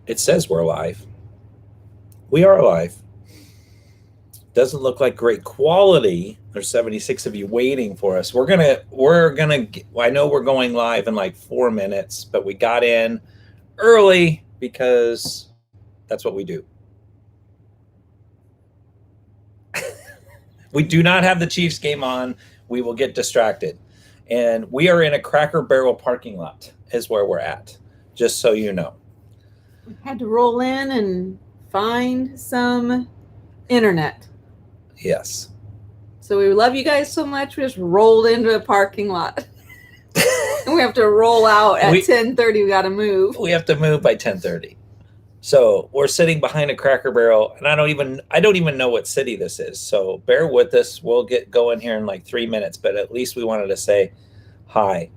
It says we're live. We are live. Doesn't look like great quality. There's 76 of you waiting for us. We're gonna. I know we're going live in like 4 minutes, but we got in early because that's what we do. We do not have the Chiefs game on. We will get distracted. And we are in a Cracker Barrel parking lot is where we're at, just so you know. We had to roll in and find some internet. Yes. So we love you guys so much. We just rolled into a parking lot. And we have to roll out at 10:30. We got to move. We have to move by 10:30. So we're sitting behind a Cracker Barrel, and I don't even know what city this is. So bear with us. We'll get going here in like 3 minutes, but at least we wanted to say hi.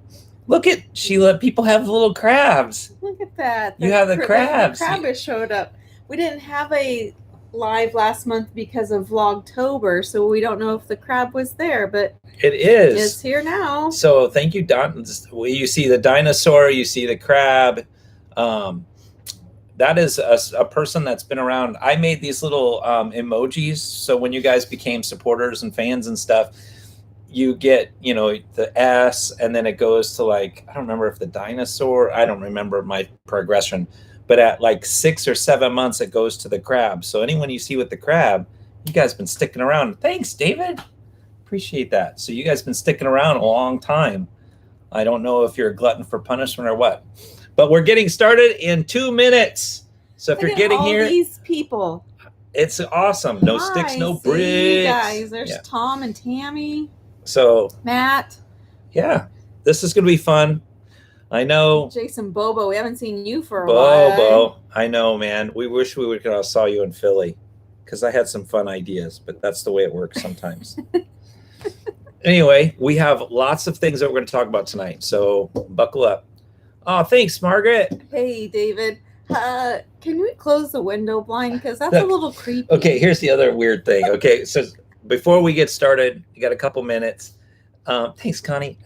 Look at Sheila. People have little crabs. Look at that. You have the crabs. The crab has showed up. We didn't have a live last month because of Vlogtober, so we don't know if the crab was there, but it is. It's here now. So thank you, Don. You see the dinosaur. You see the crab. That is a person that's been around. I made these little emojis. So when you guys became supporters and fans and stuff, you get, the S, and then it goes to like, I don't remember if the dinosaur, I don't remember my progression, but at like 6 or 7 months, it goes to the crab. So anyone you see with the crab, you guys been sticking around. Thanks, David. Appreciate that. So you guys been sticking around a long time. I don't know if you're a glutton for punishment or what. But we're getting started in 2 minutes. So if you're getting here, these people, it's awesome. No sticks, no bricks. Guys, there's Tom and Tammy. So Matt. Yeah, this is gonna be fun. I know. Jason Bobo, we haven't seen you for a while. Bobo, I know, man. We wish we would have saw you in Philly, because I had some fun ideas, but that's the way it works sometimes. Anyway, we have lots of things that we're going to talk about tonight, so buckle up. Oh, thanks, Margaret. Hey, David. Can we close the window blind? Because that's a little creepy. Okay, here's the other weird thing. Okay, so before we get started, you got a couple minutes. Thanks, Connie.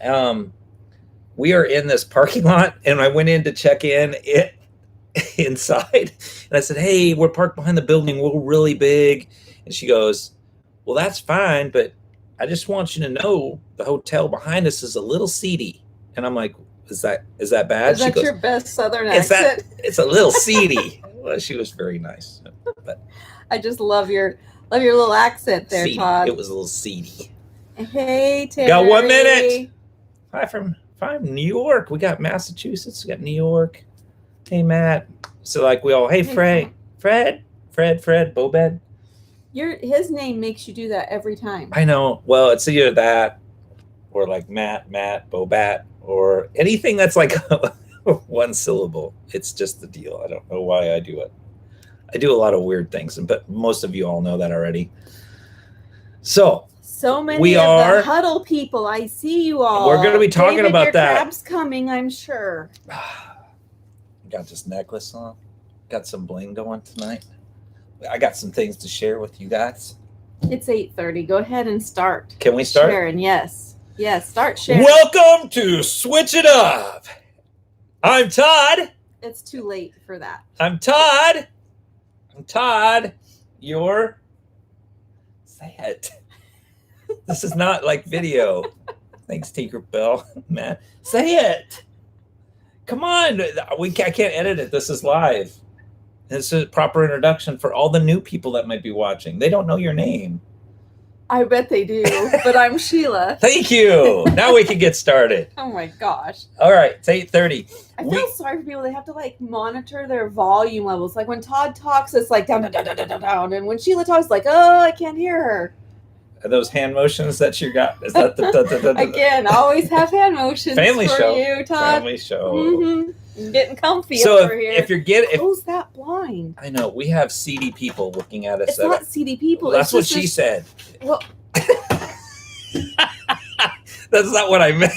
We are in this parking lot, and I went in to check in inside, and I said, hey, we're parked behind the building. We're really big. And she goes, well, that's fine, but I just want you to know the hotel behind us is a little seedy. And I'm like, Is that bad? Is that your best Southern accent? It's a little seedy. Well, she was very nice. But I just love your little accent there, seedy. Todd. It was a little seedy. Hey, Terry. Got 1 minute. Hi from New York. We got Massachusetts. We got New York. Hey, Matt. So like we all, hey, Fred, Bobed. His name makes you do that every time. I know. Well, it's either that or like Matt, Bobat, or anything that's like one syllable. It's just the deal. I don't know why I do it. I do a lot of weird things, but most of you all know that already. So many of the Huddle people. I see you all. We're going to be talking about your that. Crab's coming, I'm sure. Got this necklace on. Got some bling going tonight. I got some things to share with you guys. It's 8:30. Go ahead and start. Can we start? Sharing, yes. Yes, start sharing. Welcome to Switch It Up. I'm Todd. It's too late for that. I'm Todd. You're... Say it. This is not like video. Thanks, Tinkerbell. Man, say it. Come on. I can't edit it. This is live. This is a proper introduction for all the new people that might be watching. They don't know your name. I bet they do, but I'm Sheila. Thank you. Now we can get started. Oh my gosh. All right, it's 8:30. I feel sorry for people. They have to like monitor their volume levels. Like when Todd talks, it's like down, down, down, down, down, down. And when Sheila talks, it's like, oh, I can't hear her. Are those hand motions that you got? Is that Again, always have hand motions Family for show. You, Todd. Family show. Mm-hmm. I'm getting comfy so over here. If you're getting... Close that blind. I know. We have seedy people looking at us. It's not seedy people. That's what she said. Well... That's not what I meant.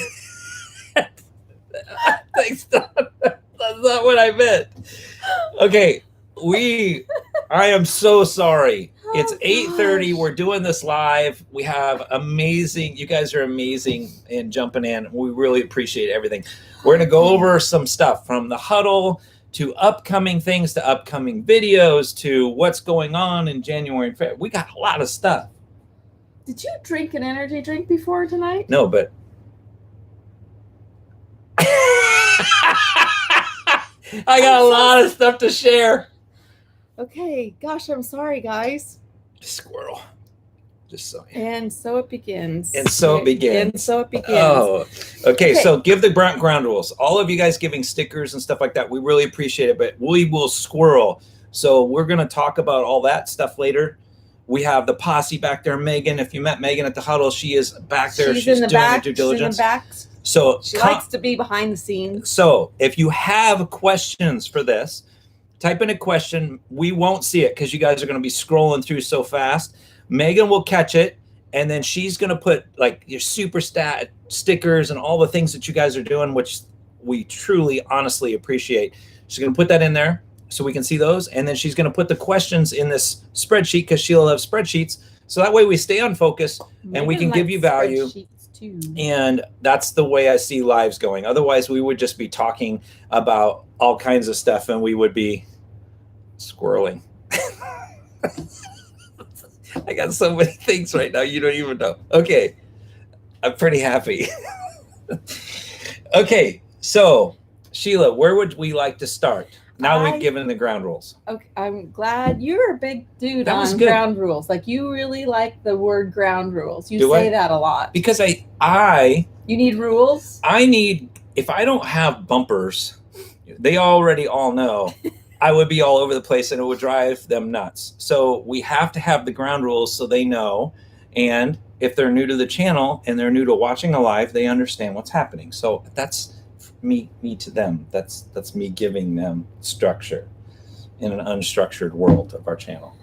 Thanks, Don. That's not what I meant. Okay, I am so sorry. It's 8:30. We're doing this live. We have you guys are amazing in jumping in. We really appreciate everything. We're going to go over some stuff from the Huddle to upcoming things, to upcoming videos, to what's going on in January and February. We got a lot of stuff. Did you drink an energy drink before tonight? No, but I got a lot of stuff to share. Okay, gosh, I'm sorry, guys. Squirrel. Just so. And so it begins. And so it begins. And so it begins. Oh, okay. So give the ground rules. All of you guys giving stickers and stuff like that, we really appreciate it. But we will squirrel. So we're going to talk about all that stuff later. We have the posse back there, Megan. If you met Megan at the Huddle, she is back there. She's in the doing back. her due diligence. She's in the back. So she likes to be behind the scenes. So if you have questions for this, type in a question. We won't see it because you guys are going to be scrolling through so fast. Megan will catch it, and then she's going to put like your super stat stickers and all the things that you guys are doing, which we truly, honestly appreciate. She's going to put that in there so we can see those, and then she's going to put the questions in this spreadsheet because she'll have spreadsheets. So that way we stay on focus and we can give you value. Too. And that's the way I see lives going. Otherwise, we would just be talking about all kinds of stuff and we would be squirreling. I got so many things right now, you don't even know. Okay, I'm pretty happy. Okay, so Sheila, where would we like to start? Now we've given the ground rules. Okay, I'm glad you're a big dude on ground rules. Like you really like the word ground rules. You say that a lot. Because you need rules? I need, if I don't have bumpers, they already all know, I would be all over the place and it would drive them nuts. So we have to have the ground rules so they know. And if they're new to the channel and they're new to watching a live, they understand what's happening. So that's me to them. That's me giving them structure in an unstructured world of our channel.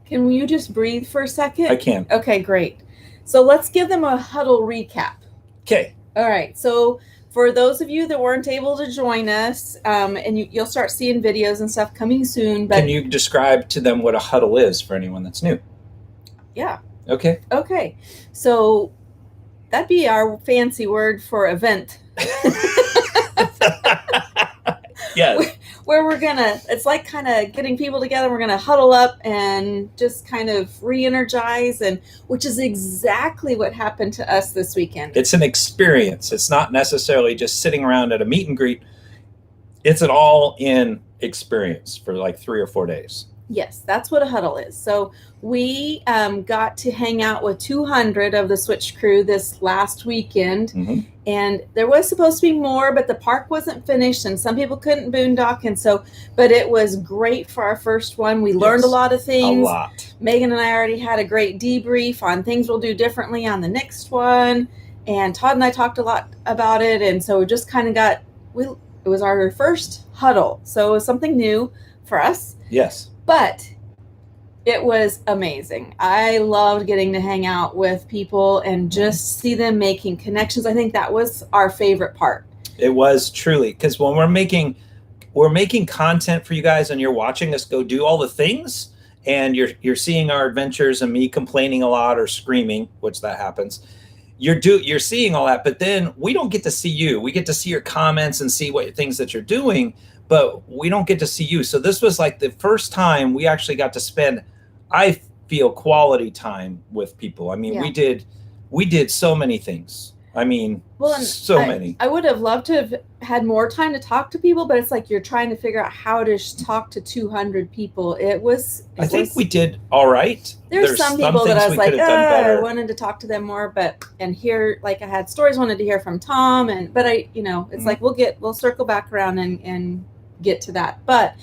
Can you just breathe for a second? I can. Okay, great. So let's give them a Huddle recap. Okay. All right. So for those of you that weren't able to join us, and you'll start seeing videos and stuff coming soon. But can you describe to them what a Huddle is for anyone that's new? Yeah. Okay. Okay. So that'd be our fancy word for event. Yes. Where we're gonna, it's like kind of getting people together. We're gonna huddle up and just kind of re-energize, and which is exactly what happened to us this weekend. It's an experience. It's not necessarily just sitting around at a meet and greet. It's an all-in experience for like 3 or 4 days. Yes, that's what a huddle is. So we got to hang out with 200 of the Switch crew this last weekend. Mm-hmm. And there was supposed to be more, but the park wasn't finished and some people couldn't boondock. And so, but it was great for our first one. We learned a lot of things. A lot. Megan and I already had a great debrief on things we'll do differently on the next one. And Todd and I talked a lot about it. And so we just kind of it was our first huddle. So it was something new for us. Yes. But it was amazing. I loved getting to hang out with people and just see them making connections. I think that was our favorite part. It was truly, because when we're making content for you guys and you're watching us go do all the things and you're seeing our adventures and me complaining a lot or screaming, which that happens. You're seeing all that, but then we don't get to see you. We get to see your comments and see what things that you're doing, but we don't get to see you. So this was like the first time we actually got to spend, I feel, quality time with people. I mean, yeah. we did so many things. I mean, many. I would have loved to have had more time to talk to people, but it's like you're trying to figure out how to talk to 200 people. I think we did all right. There's some people that I was like, I wanted to talk to them more, and hear, like, I had stories wanted to hear from Tom, but it's like we'll circle back around and get to that. But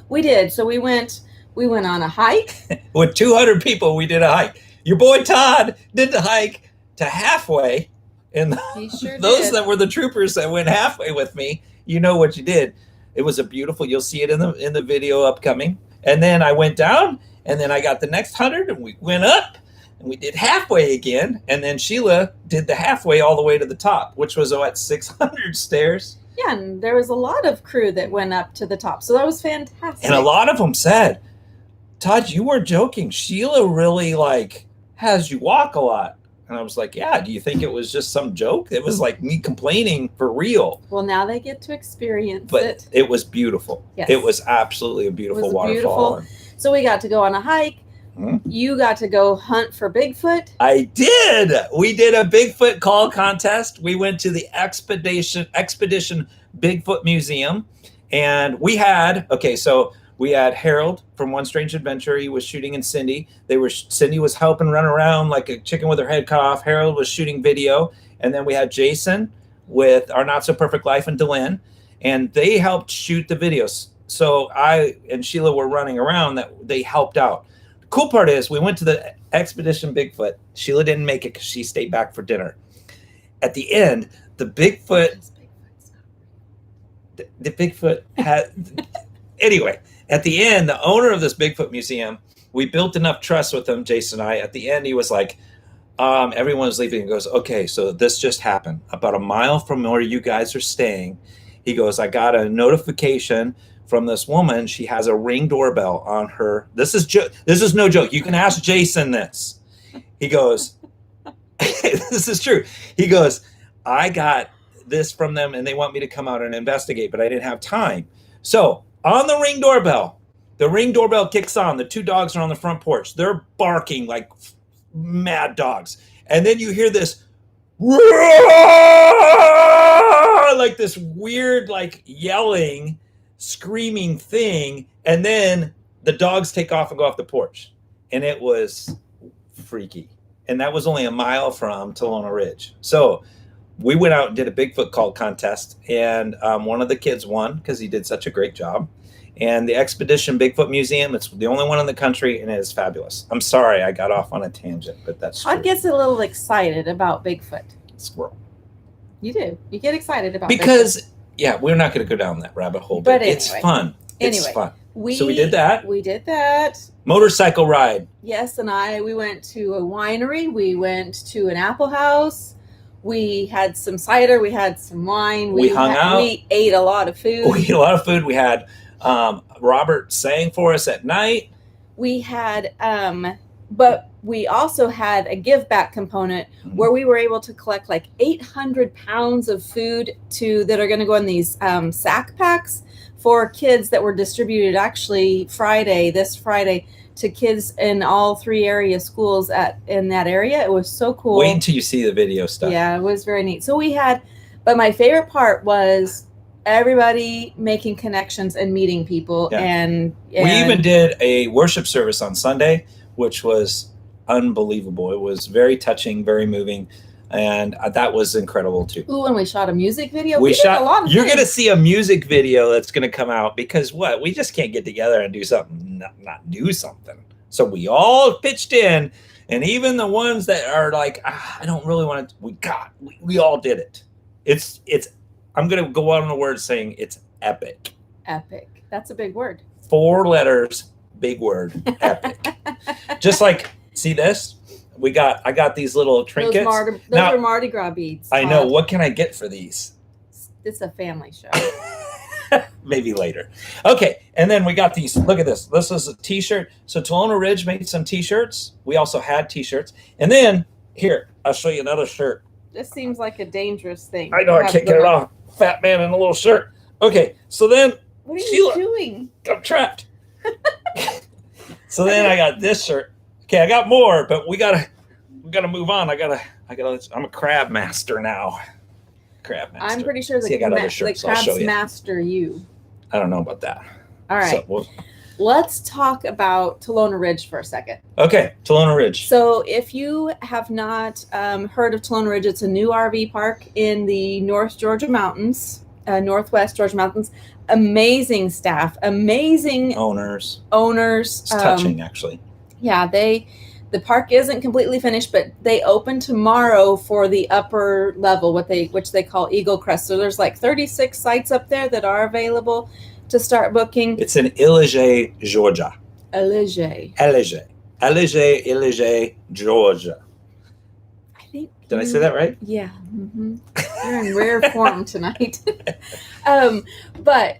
we did. So we went on a hike. With 200 people, we did a hike. Your boy Todd did the hike to halfway. And those that were the troopers that went halfway with me, you know what you did. It was a beautiful, you'll see it in the video upcoming. And then I went down, and then I got the next 100, and we went up, and we did halfway again. And then Sheila did the halfway all the way to the top, which was at 600 stairs. Yeah, and there was a lot of crew that went up to the top. So that was fantastic. And a lot of them said, Todd, you weren't joking. Sheila really, has you walk a lot. And I was like, yeah, do you think it was just some joke? It was like me complaining for real. Well, now they get to experience but it. It was beautiful. Yes. It was absolutely a beautiful waterfall. So we got to go on a hike. You got to go hunt for Bigfoot. I did. We did a Bigfoot call contest. We went to the Expedition Bigfoot Museum, and we had Harold from One Strange Adventure. He was shooting in Cindy. Cindy was helping run around like a chicken with her head cut off. Harold was shooting video, and then we had Jason with Our Not So Perfect Life and Delyn, and they helped shoot the videos. So I and Sheila were running around. That they helped out. Cool part is we went to the Expedition Bigfoot. Sheila didn't make it because she stayed back for dinner. At the end, the Bigfoot had anyway, at the end, the owner of this Bigfoot museum, we built enough trust with him, Jason and I. At the end, he was like, everyone's leaving. He goes, okay, so this just happened. About a mile from where you guys are staying, he goes, I got a notification from this woman. She has a Ring doorbell on her. This is no joke. You can ask Jason this. He goes, this is true. He goes, I got this from them and they want me to come out and investigate, but I didn't have time. So on the Ring doorbell kicks on. The two dogs are on the front porch. They're barking like mad dogs. And then you hear this like this weird, like yelling, screaming thing, and then the dogs take off and go off the porch, and it was freaky. And that was only a mile from Tolona Ridge. So we went out and did a Bigfoot call contest, and one of the kids won because he did such a great job. And the Expedition Bigfoot Museum, it's the only one in the country, and it is fabulous. I'm sorry I got off on a tangent, but that's true. I get a little excited about Bigfoot. Squirrel. You do. You get excited about because Bigfoot. Yeah, we're not going to go down that rabbit hole, but anyway, it's fun. It's fun. So we did that. We did that. Motorcycle ride. Yes, and we went to a winery. We went to an apple house. We had some cider. We had some wine. We hung out. We ate a lot of food. We had Robert sang for us at night. We had, but we also had a give back component where we were able to collect like 800 pounds of food that are going to go in these sack packs for kids that were distributed actually this Friday to kids in all 3 area schools in that area. It was so cool. Wait until you see the video stuff. Yeah, it was very neat. So but my favorite part was everybody making connections and meeting people. Yeah. And we even did a worship service on Sunday, which was unbelievable. It was very touching, very moving, and that was incredible too. Ooh, and we shot a music video. We shot a lot of You're going to see a music video that's going to come out because we just can't get together and do something, not do something. So we all pitched in, and even the ones that are like, I don't really want to. We all did it. It's. I'm going to go out on the word saying it's epic. Epic. That's a big word. 4 letters, big word, epic. Just like, see this? I got these little trinkets. Those are Mardi Gras beads. I know. What can I get for these? It's a family show. Maybe later. Okay. And then we got these. Look at this. This is a t-shirt. So Tolona Ridge made some t-shirts. We also had t-shirts. And then here, I'll show you another shirt. This seems like a dangerous thing. I know. I can't get it off. Fat man in a little shirt. Okay. So then. What are you doing? I'm trapped. So then I got this shirt. Okay, I got more, but we gotta move on. I'm a crab master now. Crab master. I'm pretty sure the crabs master you. I don't know about that. All right. So let's talk about Tolona Ridge for a second. Okay, Tolona Ridge. So if you have not heard of Tolona Ridge, it's a new RV park in the Northwest Georgia Mountains. Amazing staff, amazing owners. It's touching, actually. Yeah, the park isn't completely finished, but they open tomorrow for the upper level, which they call Eagle Crest. So there's like 36 sites up there that are available to start booking. It's in Elige, Georgia. Elige, Georgia. Did I say that right? Yeah. Mm-hmm. You're in rare form tonight. But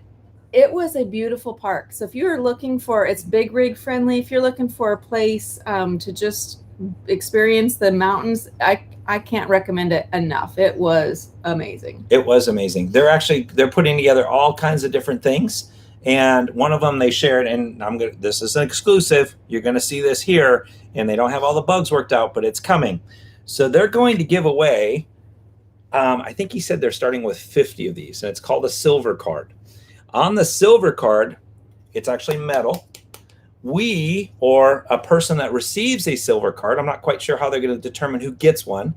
it was a beautiful park. So if you're looking it's big rig friendly, if you're looking for a place to just experienced the mountains, I can't recommend it enough. It was amazing. It was amazing. They're putting together all kinds of different things. And one of them they shared, and this is an exclusive. You're going to see this here, and they don't have all the bugs worked out, but it's coming. So they're going to give away, I think he said they're starting with 50 of these, and it's called a silver card. On the silver card, it's actually metal. We, or a person that receives a silver card, I'm not quite sure how they're going to determine who gets one.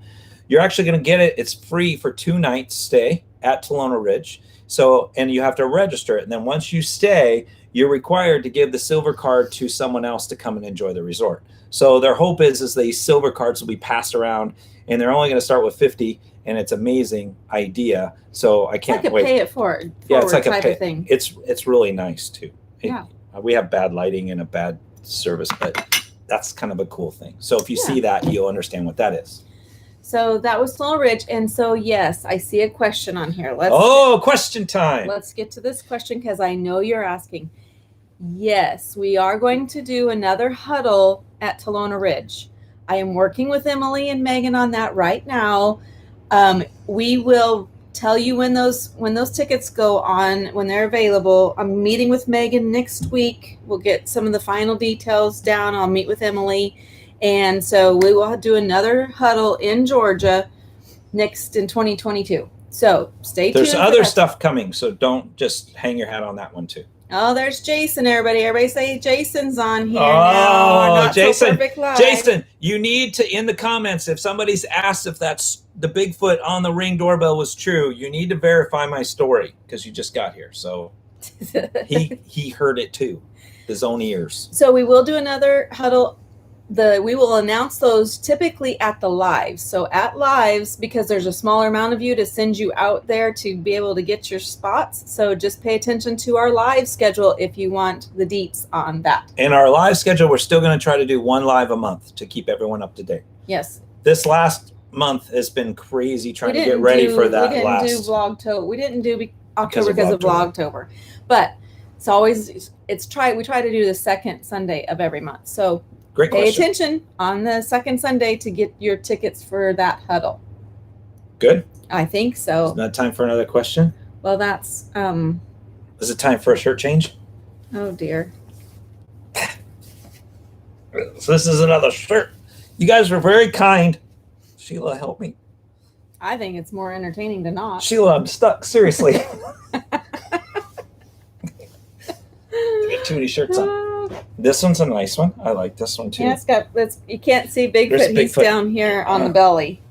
You're actually going to get it. It's free for 2 nights stay at Tolona Ridge. So, and you have to register it. And then once you stay, you're required to give the silver card to someone else to come and enjoy the resort. So their hope is these silver cards will be passed around, and they're only going to start with 50. And it's amazing idea. So I can't wait. It's like a pay it forward. Yeah, it's like type of thing. It's really nice too. Yeah. We have bad lighting and a bad service, but that's kind of a cool thing. So if you see that, you'll understand what that is. So that was Tolona Ridge. And so, yes, I see a question on here. Question time. Let's get to this question because I know you're asking. Yes, we are going to do another huddle at Tolona Ridge. I am working with Emily and Megan on that right now. We will tell you when those tickets go on, when they're available. I'm meeting with Megan next week. We'll get some of the final details down. I'll meet with Emily. And so we will do another huddle in Georgia next in 2022. So stay tuned. There's other stuff coming, so don't just hang your hat on that one too. Oh, there's Jason, everybody. Everybody say Jason's on here now. Oh, Jason. Jason, you need to, in the comments, if somebody's asked if that's the Bigfoot on the Ring doorbell was true, you need to verify my story because you just got here. So he heard it too, his own ears. So we will do another huddle. We will announce those typically at the lives. So at lives, because there's a smaller amount of you to send you out there to be able to get your spots. So just pay attention to our live schedule if you want the deets on that. In our live schedule, we're still going to try to do 1 live a month to keep everyone up to date. Yes. This last month has been crazy trying to get ready for that. We didn't do October because of Vlogtober. But we try to do the second Sunday of every month. So great question. Pay attention on the second Sunday to get your tickets for that huddle. Good. I think so. Is that time for another question? Well, that's Is it time for a shirt change? Oh dear. So this is another shirt. You guys were very kind. Sheila, help me. I think it's more entertaining to not. Sheila, I'm stuck. Seriously. I got too many shirts on. This one's a nice one. I like this one too. Yeah, you can't see Bigfoot. He's down here on the belly.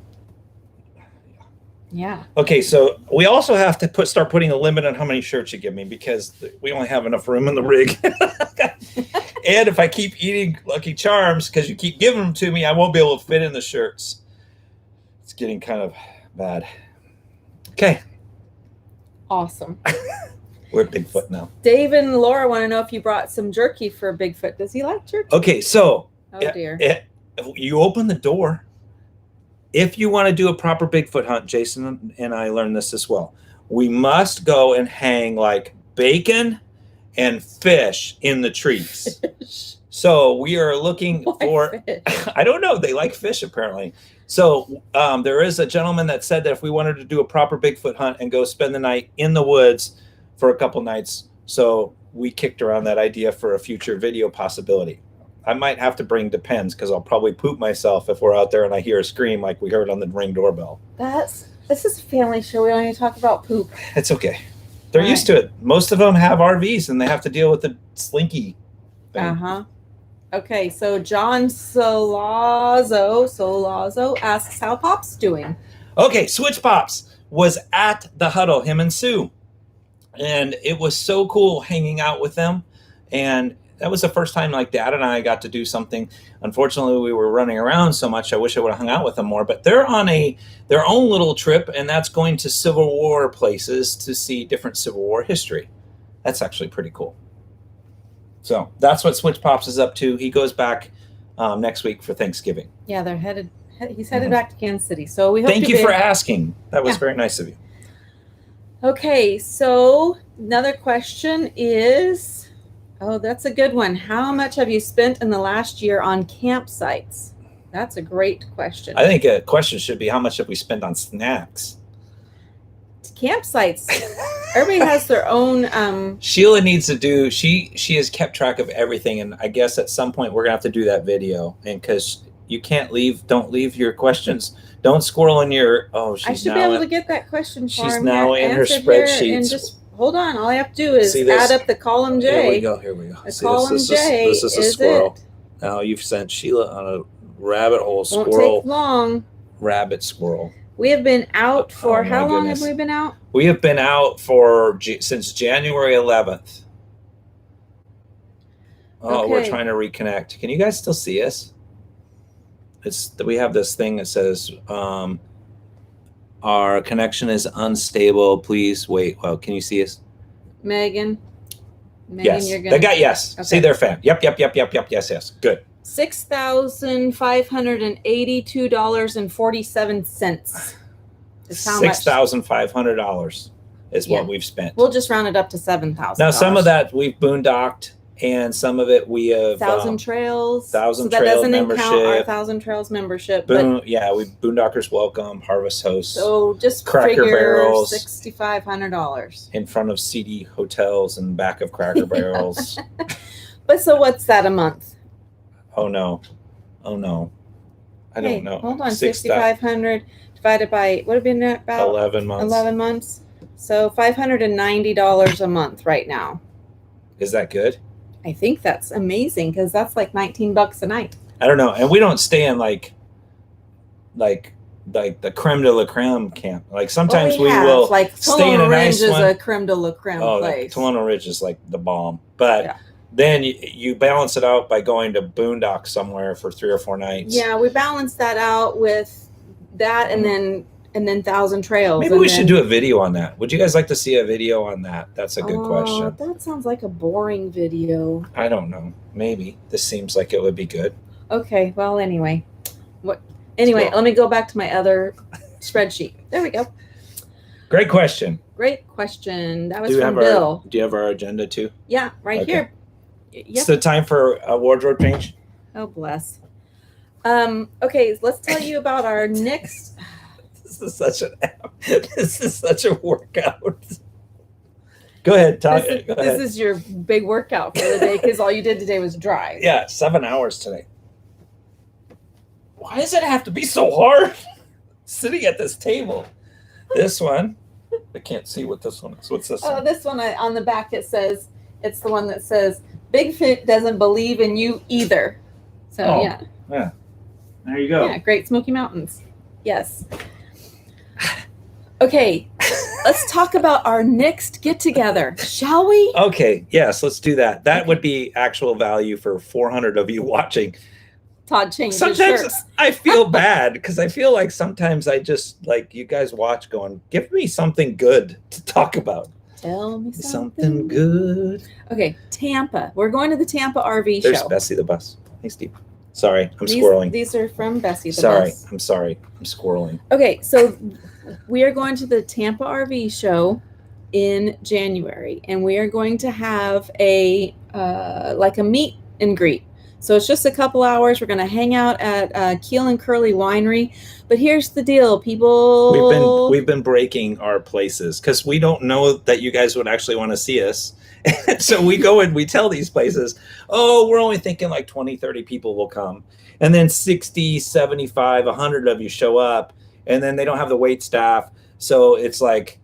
Yeah. Okay, so we also have to start putting a limit on how many shirts you give me because we only have enough room in the rig. And if I keep eating Lucky Charms because you keep giving them to me, I won't be able to fit in the shirts. It's getting kind of bad. Okay. Awesome. We're Bigfoot now. Dave and Laura want to know if you brought some jerky for Bigfoot. Does he like jerky? Okay, so dear. You open the door. If you want to do a proper Bigfoot hunt, Jason and I learned this as well. We must go and hang like bacon and fish in the trees. So we are looking for fish? I don't know. They like fish apparently. So there is a gentleman that said that if we wanted to do a proper Bigfoot hunt and go spend the night in the woods for a couple nights. So we kicked around that idea for a future video possibility. I might have to bring Depends because I'll probably poop myself if we're out there and I hear a scream like we heard on the Ring doorbell. This is a family show. We don't need to talk about poop. It's okay. They're used to it. Most of them have RVs and they have to deal with the slinky thing. Uh-huh. Okay, so John Solazzo asks how Pop's doing. Okay, Switch Pops was at the huddle, him and Sue. And it was so cool hanging out with them. And that was the first time like Dad and I got to do something. Unfortunately, we were running around so much. I wish I would have hung out with them more. But they're on their own little trip, and that's going to Civil War places to see different Civil War history. That's actually pretty cool. So that's what Switch Pops is up to. He goes back next week for Thanksgiving. Yeah, he's headed back to Kansas City. So we hope Thank you for asking. That was very nice of you. Okay, so another question is, that's a good one. How much have you spent in the last year on campsites? That's a great question. I think a question should be, how much have we spent on snacks? Campsites. Everybody has their own. Sheila needs to do. She has kept track of everything, and I guess at some point we're gonna have to do that video. And because you can't leave, don't leave your questions. Don't squirrel in your. Oh, I should be able to get that question. She's now in her spreadsheets. And just hold on. All I have to do is add up the column J. Here we go. Here we go. The column J. This is a squirrel. Now you've sent Sheila on a rabbit hole. Won't squirrel. take long. Rabbit squirrel. We have been out for how long have we been out? We have been out since January 11th. Oh, okay. We're trying to reconnect. Can you guys still see us? We have this thing that says our connection is unstable. Please wait. Well, can you see us? Megan, yes. You're gonna... Yes. Okay. See, they're fan. Yep. Yes. Good. $6,582.47 is how much. $6,500 is what we've spent. We'll just round it up to $7,000. Now, some of that we've boondocked, and some of it we have Thousand Trails. Thousand Trails that doesn't membership. Count our Thousand Trails membership. We Boondockers Welcome, Harvest Host. So just Cracker Barrels, $6,500 in front of CD hotels and back of Cracker Barrels. But so what's that a month? Oh no, I don't know. Hold on, 6,500 divided by what have been about 11 months. 11 months. So $590 a month right now. Is that good? I think that's amazing because that's like $19 a night. I don't know, and we don't stay in like the creme de la creme camp. Like sometimes we will like stay in a nice one. Tolona Ridge is a creme de la creme place. Tolona Ridge is like the bomb, but then you balance it out by going to boondock somewhere for 3 or 4 nights. Yeah, we balance that out with that, and then Thousand Trails. Maybe we should do a video on that. Would you guys like to see a video on that? That's a good question. That sounds like a boring video. I don't know. Maybe this seems like it would be good. Okay. Well, anyway, let me go back to my other spreadsheet. There we go. Great question. That was from Bill. Do you have our agenda too? Yeah, right here. Yep. It's the time for a wardrobe change. Oh, bless. Okay, let's tell you about our next. This is such a workout. Go ahead, Todd. This is your big workout for the day because all you did today was drive. Yeah, 7 hours today. Why does it have to be so hard? Sitting at this table. This one. I can't see what this one is. What's this one? Oh, this one on the back it's the one that says Bigfoot doesn't believe in you either. So yeah. There you go. Yeah, Great Smoky Mountains. Yes. Okay, let's talk about our next get together, shall we? Okay, yes, let's do that. That would be actual value for 400 of you watching. Todd changed his shirts. I feel bad because I feel like sometimes I just like you guys watch going, give me something good to talk about. Tell me something good. Okay, Tampa. We're going to the Tampa RV show. There's Bessie the bus. Hey, Steve. Sorry, I'm squirreling. These are from Bessie the bus. I'm sorry. I'm squirreling. Okay, so we are going to the Tampa RV show in January, and we are going to have a meet and greet. So it's just a couple hours. We're going to hang out at Keel and Curly Winery. But here's the deal, people. We've been breaking our places because we don't know that you guys would actually want to see us. So we go and we tell these places, we're only thinking like 20, 30 people will come. And then 60, 75, 100 of you show up. And then they don't have the wait staff. So it's like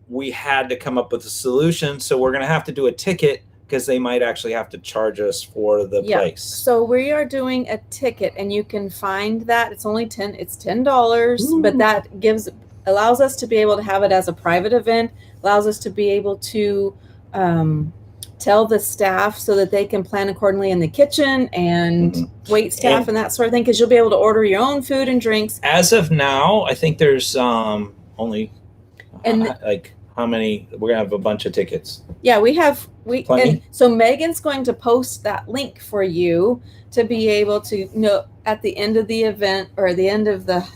we had to come up with a solution. So we're going to have to do a ticket because they might actually have to charge us for the place. So we are doing a ticket, and you can find that. It's only $10, Ooh. But that allows us to be able to have it as a private event, allows us to be able to tell the staff so that they can plan accordingly in the kitchen and wait staff and that sort of thing, because you'll be able to order your own food and drinks. As of now, I think there's only how many? We're gonna have a bunch of tickets. Yeah, and so Megan's going to post that link for you to be able to know at the end of the event or the end of the.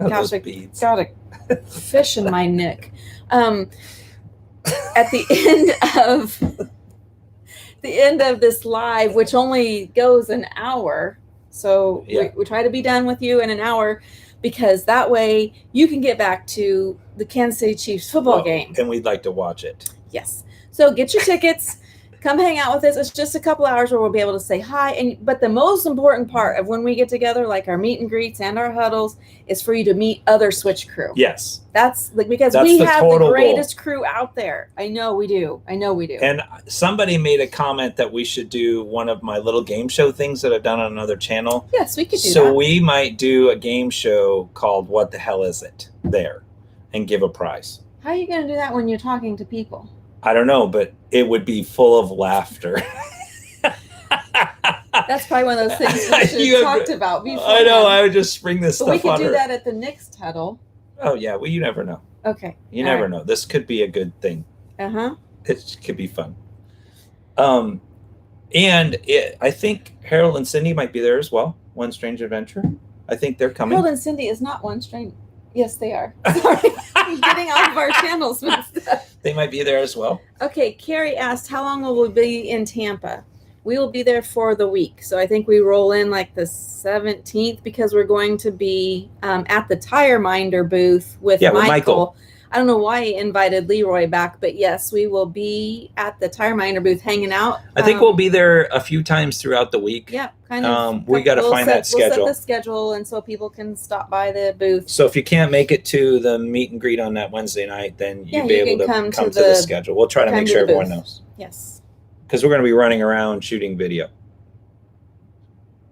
Gosh, beads. Got a fish in my neck. At the end of this live, which only goes an hour, So we try to be done with you in an hour, because that way you can get back to the Kansas City Chiefs football game. And we'd like to watch it. Yes. So get your tickets. Come hang out with us. It's just a couple hours where we'll be able to say hi. But the most important part of when we get together, like our meet and greets and our huddles, is for you to meet other Switch crew. Yes. Because we have the greatest crew out there. I know we do. And somebody made a comment that we should do one of my little game show things that I've done on another channel. Yes, we could do that. So we might do a game show called What the Hell Is It there and give a prize. How are you going to do that when you're talking to people? I don't know, but it would be full of laughter. That's probably one of those things we should have talked about before. I know. I would just spring this stuff on her. We could do that at the next huddle. Oh, yeah. Well, you never know. Okay. You never know. This could be a good thing. Uh-huh. It could be fun. I think Harold and Cindy might be there as well. One Strange Adventure. I think they're coming. Harold and Cindy is not One Strange. Yes, they are. Sorry. I'm getting off of our channels and stuff. They might be there as well. Okay. Carrie asked, how long will we be in Tampa? We will be there for the week. So I think we roll in like the 17th, because we're going to be at the Tire Minder booth with Michael. I don't know why he invited Leroy back, but yes, we will be at the Tire Minder booth hanging out. I think we'll be there a few times throughout the week. Yeah, kind of. We got to find that schedule. We'll set the schedule, and so people can stop by the booth. So if you can't make it to the meet and greet on that Wednesday night, then you'll be able to come to the schedule. We'll try to make sure everyone knows. Yes. Because we're going to be running around shooting video.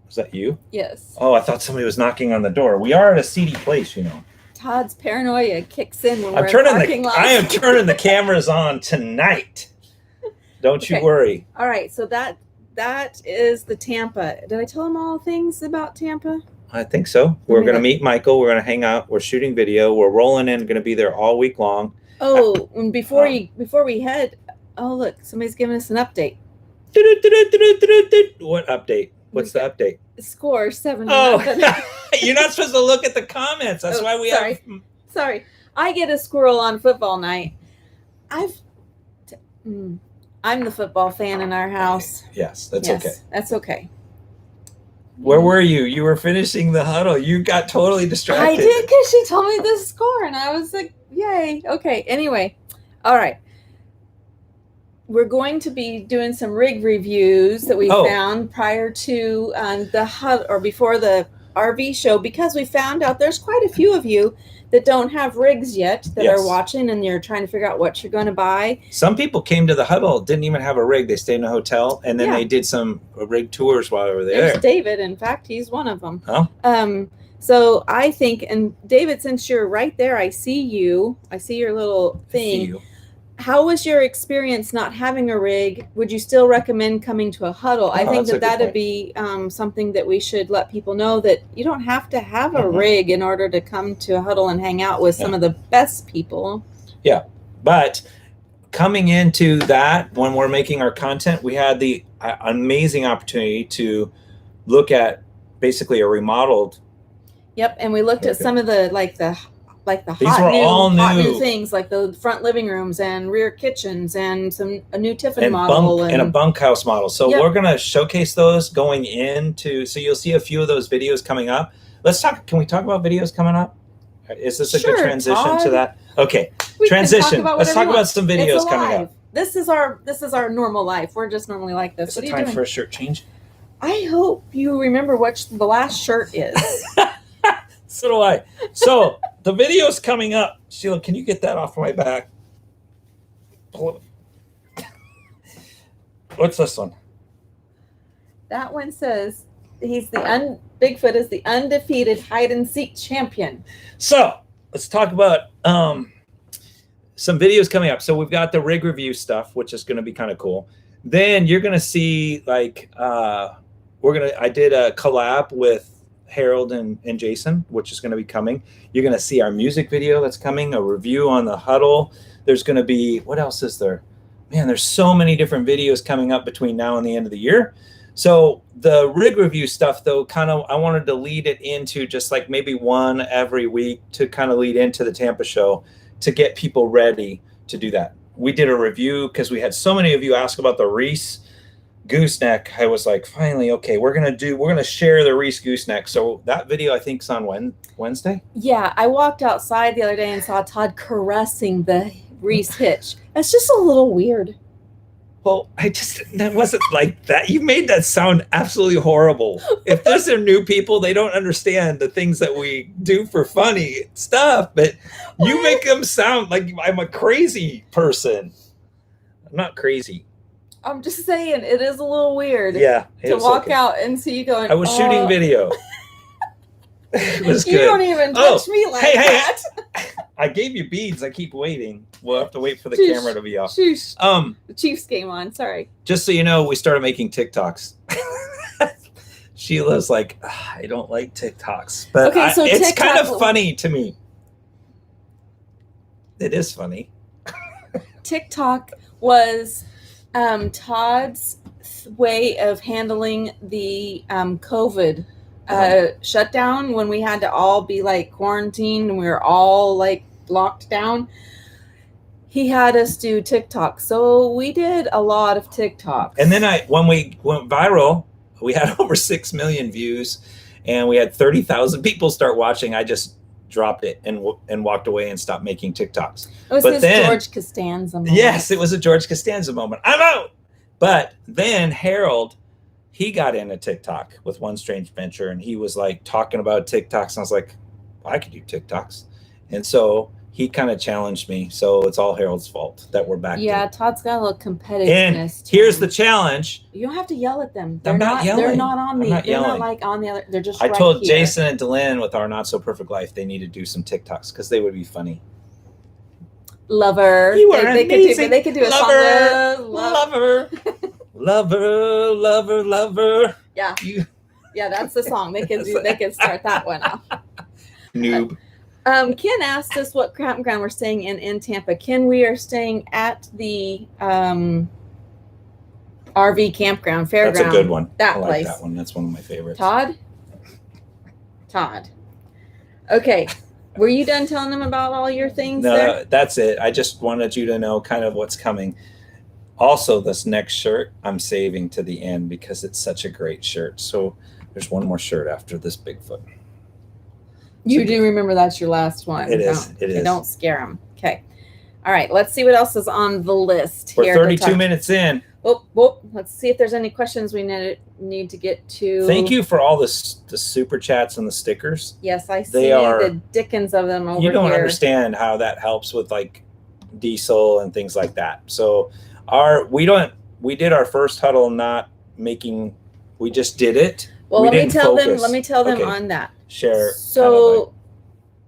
Is that you? Yes. Oh, I thought somebody was knocking on the door. We are at a seedy place, you know. Todd's paranoia kicks in when we're in parking lots. I am turning the cameras on tonight. Don't you worry. All right, so that is the Tampa. Did I tell them all things about Tampa? I think so. We're going to meet Michael. We're going to hang out. We're shooting video. We're rolling in. Going to be there all week long. Oh, and before we head, oh look, somebody's giving us an update. What update? What's the update? Score 7-0. Oh, you're not supposed to look at the comments. That's why we have. Sorry, I get a squirrel on football night. I'm the football fan in our house. Yes, that's okay. That's okay. Where were you? You were finishing the huddle. You got totally distracted. I did, because she told me the score, and I was like, yay. Okay, anyway. All right. We're going to be doing some rig reviews that we found prior to the HUD, or before the RV show, because we found out there's quite a few of you that don't have rigs yet that are watching, and you're trying to figure out what you're going to buy. Some people came to the huddle, didn't even have a rig. They stayed in a hotel, and then they did some rig tours while they were there. There's David. In fact, he's one of them. Oh. So I think, and David, since you're right there, I see you. I see your little thing. I see you. How was your experience not having a rig? Would you still recommend coming to a huddle? I think that'd be something that we should let people know, that you don't have to have a rig in order to come to a huddle and hang out with some of the best people. Yeah. But coming into that, when we're making our content, we had the amazing opportunity to look at basically a remodeled. Yep. And we looked at some of the These hot new things, like the front living rooms and rear kitchens, and a new Tiffin model and a bunkhouse model. So we're going to showcase those going into. So you'll see a few of those videos coming up. Let's talk. Can we talk about videos coming up? Is this a good transition to that? Okay, transition. Let's talk about some videos coming up. This is our normal life. We're just normally like this. It's time for a shirt change. I hope you remember what the last shirt is. So do I. So the video's coming up. Sheila, can you get that off my back? What's this one? That one says Bigfoot is the undefeated hide and seek champion. So let's talk about some videos coming up. So we've got the rig review stuff, which is going to be kind of cool. Then you're going to see I did a collab with Harold and Jason, which is going to be coming. You're going to see our music video that's coming, a review on the Huddle. There's going to be, what else is there? Man, there's so many different videos coming up between now and the end of the year. So the rig review stuff, though, I wanted to lead it into just like maybe one every week to kind of lead into the Tampa show to get people ready to do that. We did a review because we had so many of you ask about the Reese gooseneck, I was like, finally, okay, we're gonna share the Reese gooseneck. So that video I think's on Wednesday. Yeah, I walked outside the other day and saw Todd caressing the Reese hitch. That's just a little weird. Well, that wasn't like that. You made that sound absolutely horrible. If those are new people, they don't understand the things that we do for funny stuff, but you make them sound like I'm a crazy person. I'm not crazy. I'm just saying, it is a little weird. Yeah. To walk out and see you going, I was shooting video. It was good. You don't even touch me like that. I gave you beads. I keep waiting. We'll have to wait for the camera to be off. The Chiefs game on. Sorry. Just so you know, we started making TikToks. Sheila's like, I don't like TikToks, but okay, so it's kind of funny to me. It is funny. TikTok was Todd's way of handling the COVID shutdown when we had to all be like quarantined and we were all like locked down. He had us do TikTok, so we did a lot of TikToks. And then when we went viral, we had over 6 million views, and we had 30,000 people start watching. I just dropped it and walked away and stopped making TikToks. It was George Costanza moment. Yes, it was a George Costanza moment. I'm out. But then Harold, he got into TikTok with One Strange Venture, and he was like talking about TikToks. And I was like, I could do TikToks. And so he kind of challenged me. So it's all Harold's fault that we're back. Yeah, Todd's got a little competitiveness. And here's the challenge. You don't have to yell at them. I'm not yelling. They're not on they're not like on the other. They're just. I told Jason and Dylan with Our Not So Perfect Life they need to do some TikToks because they would be funny. Lover. You are amazing. They could do a song. Lover. Lover. Yeah. Yeah, that's the song. They could start that one off. Noob. Ken asked us what campground we're staying in Tampa. Ken, we are staying at the RV campground, fairground. That's a good one. That I like place. That one. That's one of my favorites. Todd. Okay. Were you done telling them about all your things? No, that's it. I just wanted you to know kind of what's coming. Also, this next shirt I'm saving to the end because it's such a great shirt. So there's one more shirt after this Bigfoot. You do remember that's your last one. It is. Don't scare them. Okay. All right. Let's see what else is on the list here. We're 32 minutes in. Let's see if there's any questions we need to get to. Thank you for all the super chats and the stickers. Yes, I see the dickens of them over here. You don't understand how that helps with like diesel and things like that. So we did our first huddle we just did it. Well, let me tell them on that. Share. So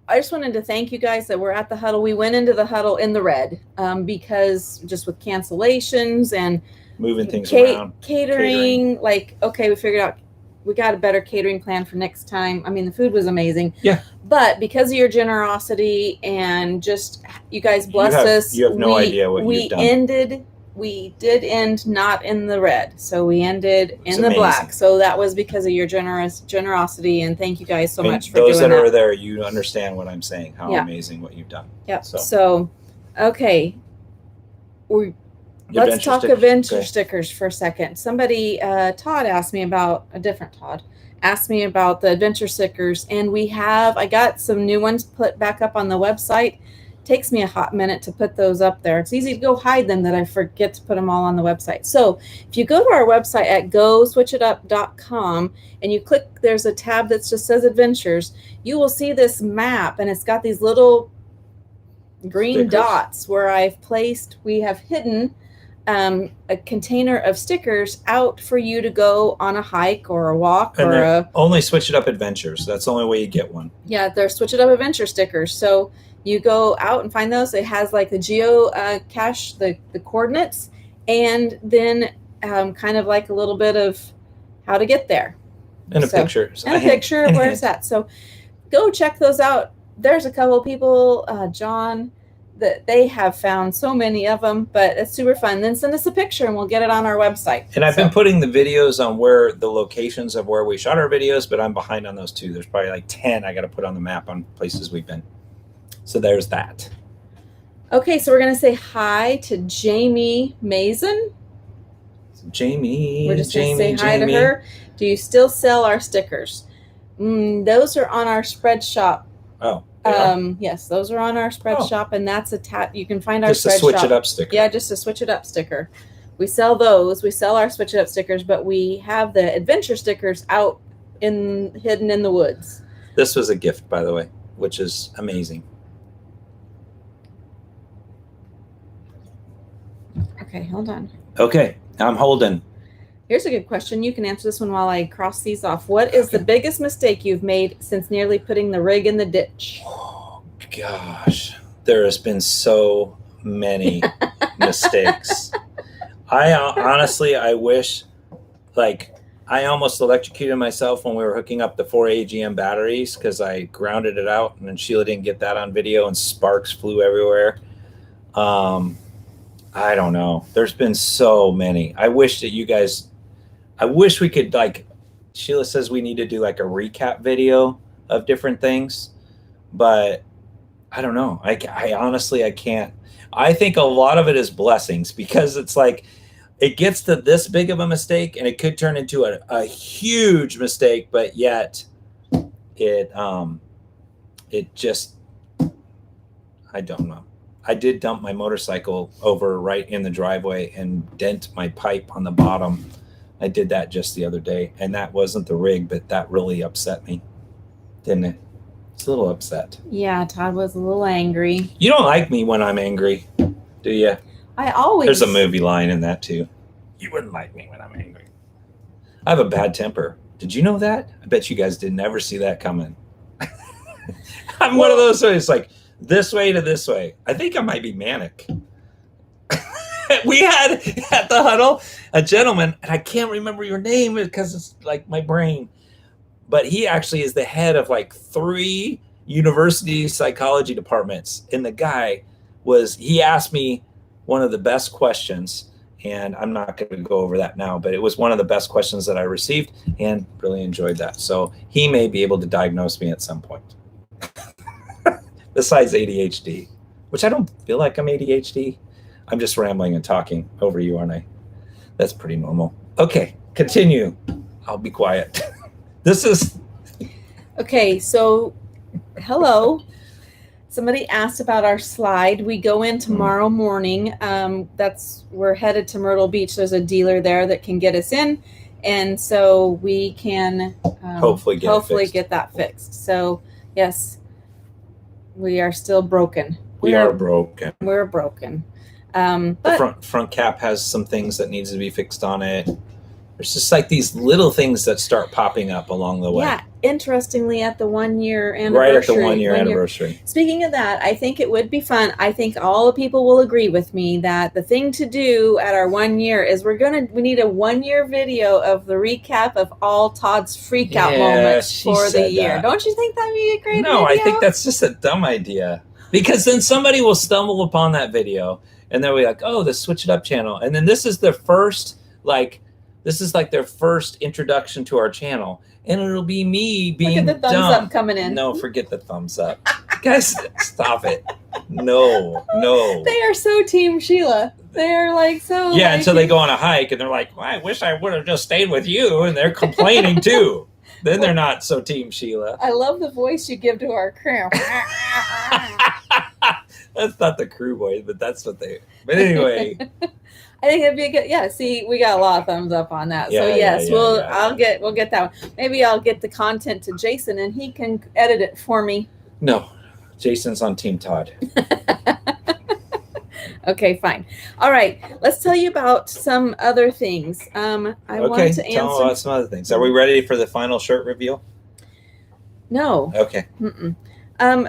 I just wanted to thank you guys that we're at the huddle. We went into the huddle in the red because just with cancellations and moving things around, catering. Like, okay, we figured out we got a better catering plan for next time. I mean, the food was amazing. Yeah. But because of your generosity and just you guys blessed us. You have no idea what you've done. We did end not in the red, so we ended in the black. So that was because of your generosity, and thank you guys so much for doing that. Those that are there, you understand what I'm saying, how amazing what you've done. Yep. So okay, let's talk adventure stickers for a second. Somebody, Todd asked me about the adventure stickers, and I got some new ones put back up on the website. Takes me a hot minute to put those up there. It's easy to go hide them that I forget to put them all on the website. So if you go to our website at SwitchItUP.com and you click, there's a tab that just says adventures, you will see this map, and it's got these little green stickers. Dots where we have hidden a container of stickers out for you to go on a hike or a walk only Switch It Up adventures. That's the only way you get one. Yeah, they're Switch It Up adventure stickers. So you go out and find those. It has like the geo cache, the coordinates, and then kind of like a little bit of how to get there. And a picture. And a picture of where it's at. So go check those out. There's a couple of people, John, that they have found so many of them, but it's super fun. Then send us a picture and we'll get it on our website. And I've been putting the videos on where the locations of where we shot our videos, but I'm behind on those too. There's probably like 10 I got to put on the map on places we've been. So there's that. Okay, so we're going to say hi to Jamie Mason. Jamie. We're just going to say hi to her. Do you still sell our stickers? Those are on our spread shop. Oh. Yes, those are on our spread shop, and that's you can find our just spread a Switch shop. It Up sticker. Yeah, just a Switch It Up sticker. We sell those. We sell our Switch It Up stickers, but we have the adventure stickers out hidden in the woods. This was a gift, by the way, which is amazing. Okay, hold on. Okay, I'm holding. Here's a good question. You can answer this one while I cross these off. What is the biggest mistake you've made since nearly putting the rig in the ditch? Oh, gosh. There has been so many mistakes. Honestly, I wish, I almost electrocuted myself when we were hooking up the 4 AGM batteries because I grounded it out, and then Sheila didn't get that on video, and sparks flew everywhere. I don't know. There's been so many. I wish we could, Sheila says we need to do a recap video of different things, but I don't know. I honestly, I can't. I think a lot of it is blessings, because it's it gets to this big of a mistake and it could turn into a huge mistake, but yet it just, I don't know. I did dump my motorcycle over right in the driveway and dent my pipe on the bottom. I did that just the other day, and that wasn't the rig, but that really upset me, didn't it? It's a little upset. Yeah, Todd was a little angry. You don't like me when I'm angry, do you? I always. There's a movie line in that too. You wouldn't like me when I'm angry. I have a bad temper. Did you know that? I bet you guys didn't ever see that coming. I'm one of those ways, this way to this way. I think I might be manic. We had at the Huddle a gentleman, and I can't remember your name because it's my brain, but he actually is the head of 3 university psychology departments. And the guy he asked me one of the best questions, and I'm not going to go over that now, but it was one of the best questions that I received, and really enjoyed that. So he may be able to diagnose me at some point. Besides ADHD, which I don't feel like I'm ADHD. I'm just rambling and talking over you, aren't I? That's pretty normal. Okay, continue. I'll be quiet. This is... Okay, so, hello. Somebody asked about our slide. We go in tomorrow morning. We're headed to Myrtle Beach. There's a dealer there that can get us in, and so we can hopefully get that fixed. So, yes, we are still broken. We're broken. We're broken. But the front cap has some things that needs to be fixed on it. There's just these little things that start popping up along the way. Yeah, interestingly, at the 1 year anniversary. Right at the 1 year anniversary. Speaking of that, I think it would be fun. I think all the people will agree with me that the thing to do at our 1 year is we need a 1 year video of the recap of all Todd's freak out moments for the year. Don't you think that'd be a great video? No, I think that's just a dumb idea. Because then somebody will stumble upon that video and they'll be like, oh, the Switch It Up channel. And then this is their first, their first introduction to our channel. And it'll be me being dumb. Look at the thumbs up coming in. No, forget the thumbs up. Guys, stop it. No. They are so Team Sheila. They're so... Yeah, until they go on a hike and they're like, well, I wish I would have just stayed with you. And they're complaining too. Then they're not so Team Sheila. I love the voice you give to our crew. That's not the crew voice, but that's what they... But anyway... I think it'd be a good, yeah. See, we got a lot of thumbs up on that. So yes, we'll get that one. Maybe I'll get the content to Jason and he can edit it for me. No, Jason's on Team Todd. Okay, fine. All right, let's tell you about some other things. I want to answer. Tell them about some other things. Are we ready for the final shirt reveal? No. Okay.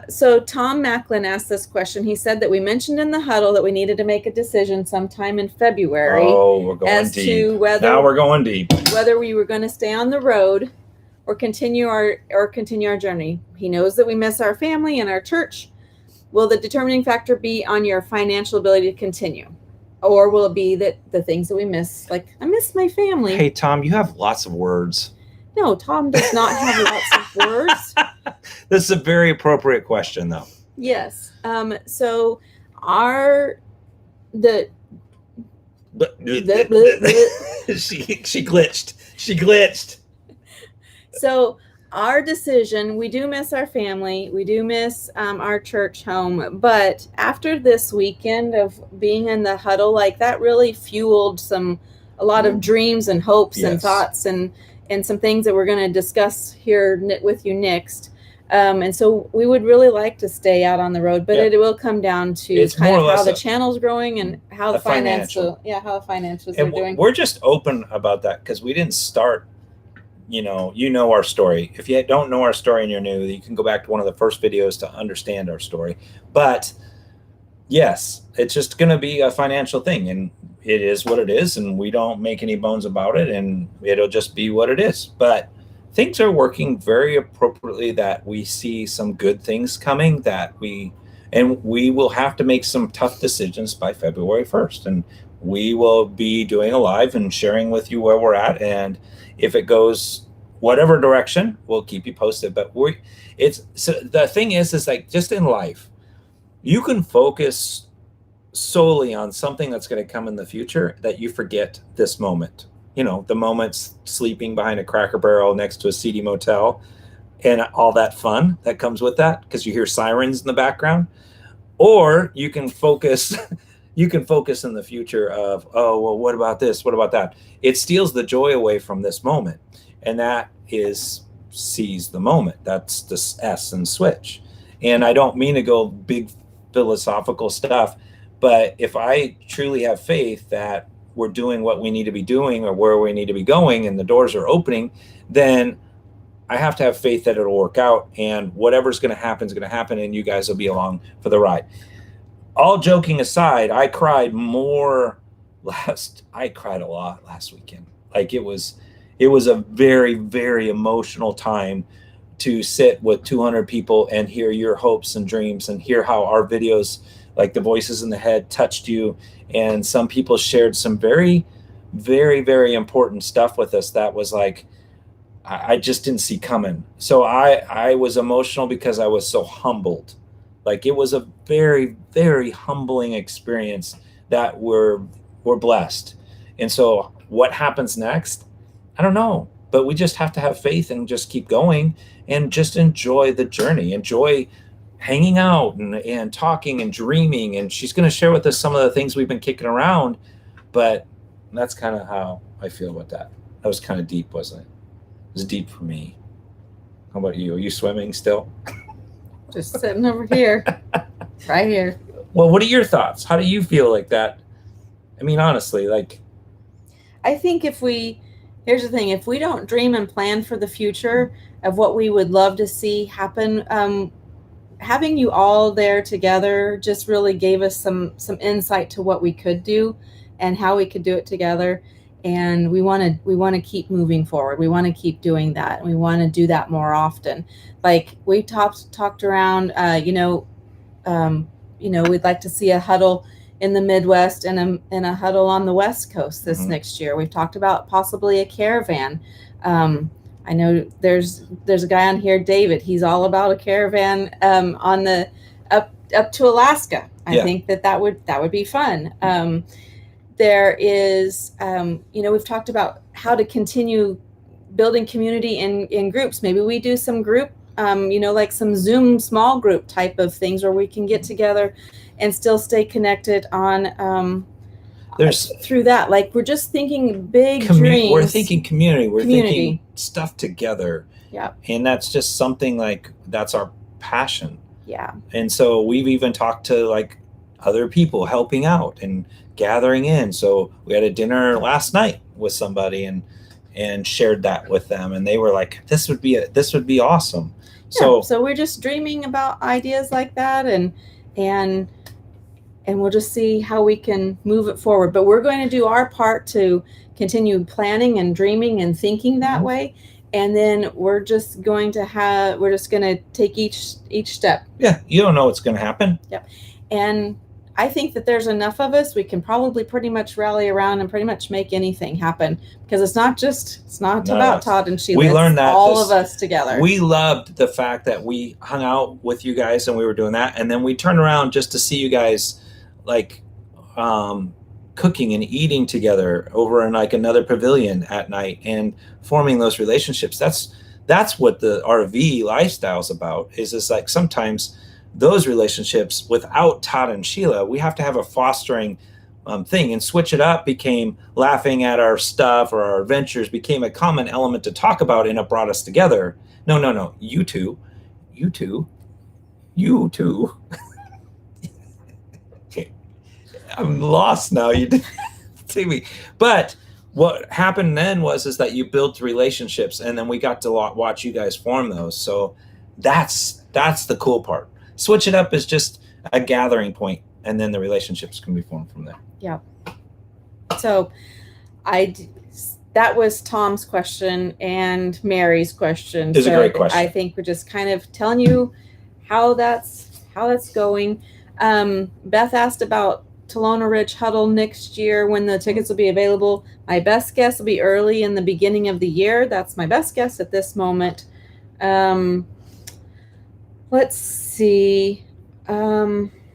So Tom Macklin asked this question. He said that we mentioned in the huddle that we needed to make a decision sometime in February. Oh, we're going deep. To whether, now we're going deep. Whether we were going to stay on the road or continue our journey. He knows that we miss our family and our church. Will the determining factor be on your financial ability to continue? Or will it be that the things that we miss, like I miss my family? Hey, Tom, you have lots of words. No, Tom does not have lots of words. This is a very appropriate question, though. Yes. So She glitched. So our decision, we do miss our family. We do miss our church home. But after this weekend of being in the huddle, like that really fueled a lot of dreams and hopes and thoughts and some things that we're going to discuss here with you next. And so we would really like to stay out on the road, but it will come down to kind of how the channel's growing and how the financials are doing. We're just open about that because we didn't start. You know our story. If you don't know our story and you're new, you can go back to one of the first videos to understand our story. But yes, it's just going to be a financial thing, and it is what it is, and we don't make any bones about it, and it'll just be what it is. But things are working very appropriately, that we see some good things coming, and we will have to make some tough decisions by February 1st, and we will be doing a live and sharing with you where we're at, and if it goes whatever direction, we'll keep you posted. But so the thing is like, just in life, you can focus solely on something that's going to come in the future, that you forget this moment. The moment's sleeping behind a Cracker Barrel next to a seedy motel and all that fun that comes with that, because you hear sirens in the background. Or you can focus in the future of, oh, well, what about this? What about that? It steals the joy away from this moment. And that is seize the moment. That's the S in switch. And I don't mean to go big philosophical stuff, but if I truly have faith that we're doing what we need to be doing or where we need to be going and the doors are opening, then I have to have faith that it'll work out, and whatever's going to happen is going to happen, and you guys will be along for the ride. All joking aside, I cried a lot last weekend. Like it was a very, very emotional time to sit with 200 people and hear your hopes and dreams and hear how our videos, like the voices in the head, touched you. And some people shared some very, very, very important stuff with us that was like, I just didn't see coming. So I was emotional because I was so humbled. Like it was a very, very humbling experience that we're blessed. And so what happens next? I don't know, but we just have to have faith and just keep going and just enjoy the journey, enjoy hanging out and talking and dreaming. And she's going to share with us some of the things we've been kicking around, but that's kind of how I feel about that. That was kind of deep, wasn't it? It was deep for me. How about you? Are you swimming still? Just sitting over here, right here. Well, what are your thoughts? How do you feel like that? I mean, honestly, like. I think here's the thing, if we don't dream and plan for the future of what we would love to see happen, having you all there together just really gave us some insight to what we could do and how we could do it together. And we want to keep moving forward. We want to keep doing that. And we want to do that more often. Like we talked around, we'd like to see a huddle in the Midwest and a huddle on the West Coast this next year. We've talked about possibly a caravan. I know there's a guy on here, David. He's all about a caravan on the up to Alaska. I think that would be fun. There is, we've talked about how to continue building community in groups. Maybe we do some group, like some Zoom small group type of things where we can get together and still stay connected on through that. Like we're just thinking big dreams. We're thinking community. We're thinking stuff together. Yeah. And that's just something like, that's our passion. Yeah. And so we've even talked to like other people helping out and gathering in. So we had a dinner last night with somebody and shared that with them, and they were like, this would be awesome. Yeah, so we're just dreaming about ideas like that, and we'll just see how we can move it forward. But we're going to do our part to continue planning and dreaming and thinking that way. And then we're just going to take each step. Yeah. You don't know what's going to happen. Yep. And I think that there's enough of us. We can probably pretty much rally around and pretty much make anything happen, because it's not about Todd and Sheila. We learned that all of us together. We loved the fact that we hung out with you guys and we were doing that. And then we turned around just to see you guys like, cooking and eating together over in like another pavilion at night and forming those relationships. That's what the RV lifestyle is about. Is like sometimes those relationships without Todd and Sheila, we have to have a fostering thing. And Switch It Up became laughing at our stuff or our adventures became a common element to talk about, and it brought us together. No, you two. Okay, I'm lost now. You didn't see me, but what happened then is that you built relationships, and then we got to watch you guys form those. So that's the cool part. Switch It Up is just a gathering point, and then the relationships can be formed from there. Yeah. So that was Tom's question and Mary's question. It's a great question. I think we're just kind of telling you how that's going. Beth asked about Tolona Ridge Huddle next year, when the tickets will be available. My best guess will be early in the beginning of the year. That's my best guess at this moment. Let's see.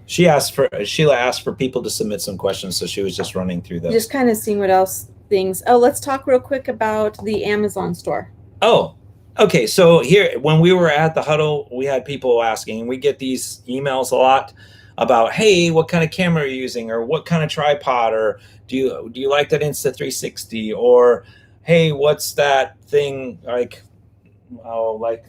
Sheila asked for people to submit some questions, so she was just running through those. Just kind of seeing what else things. Oh, let's talk real quick about the Amazon store. Oh, okay. So here, when we were at the Huddle, we had people asking. We get these emails a lot about, hey, what kind of camera are you using, or what kind of tripod, or do you like that Insta360, or hey, what's that thing like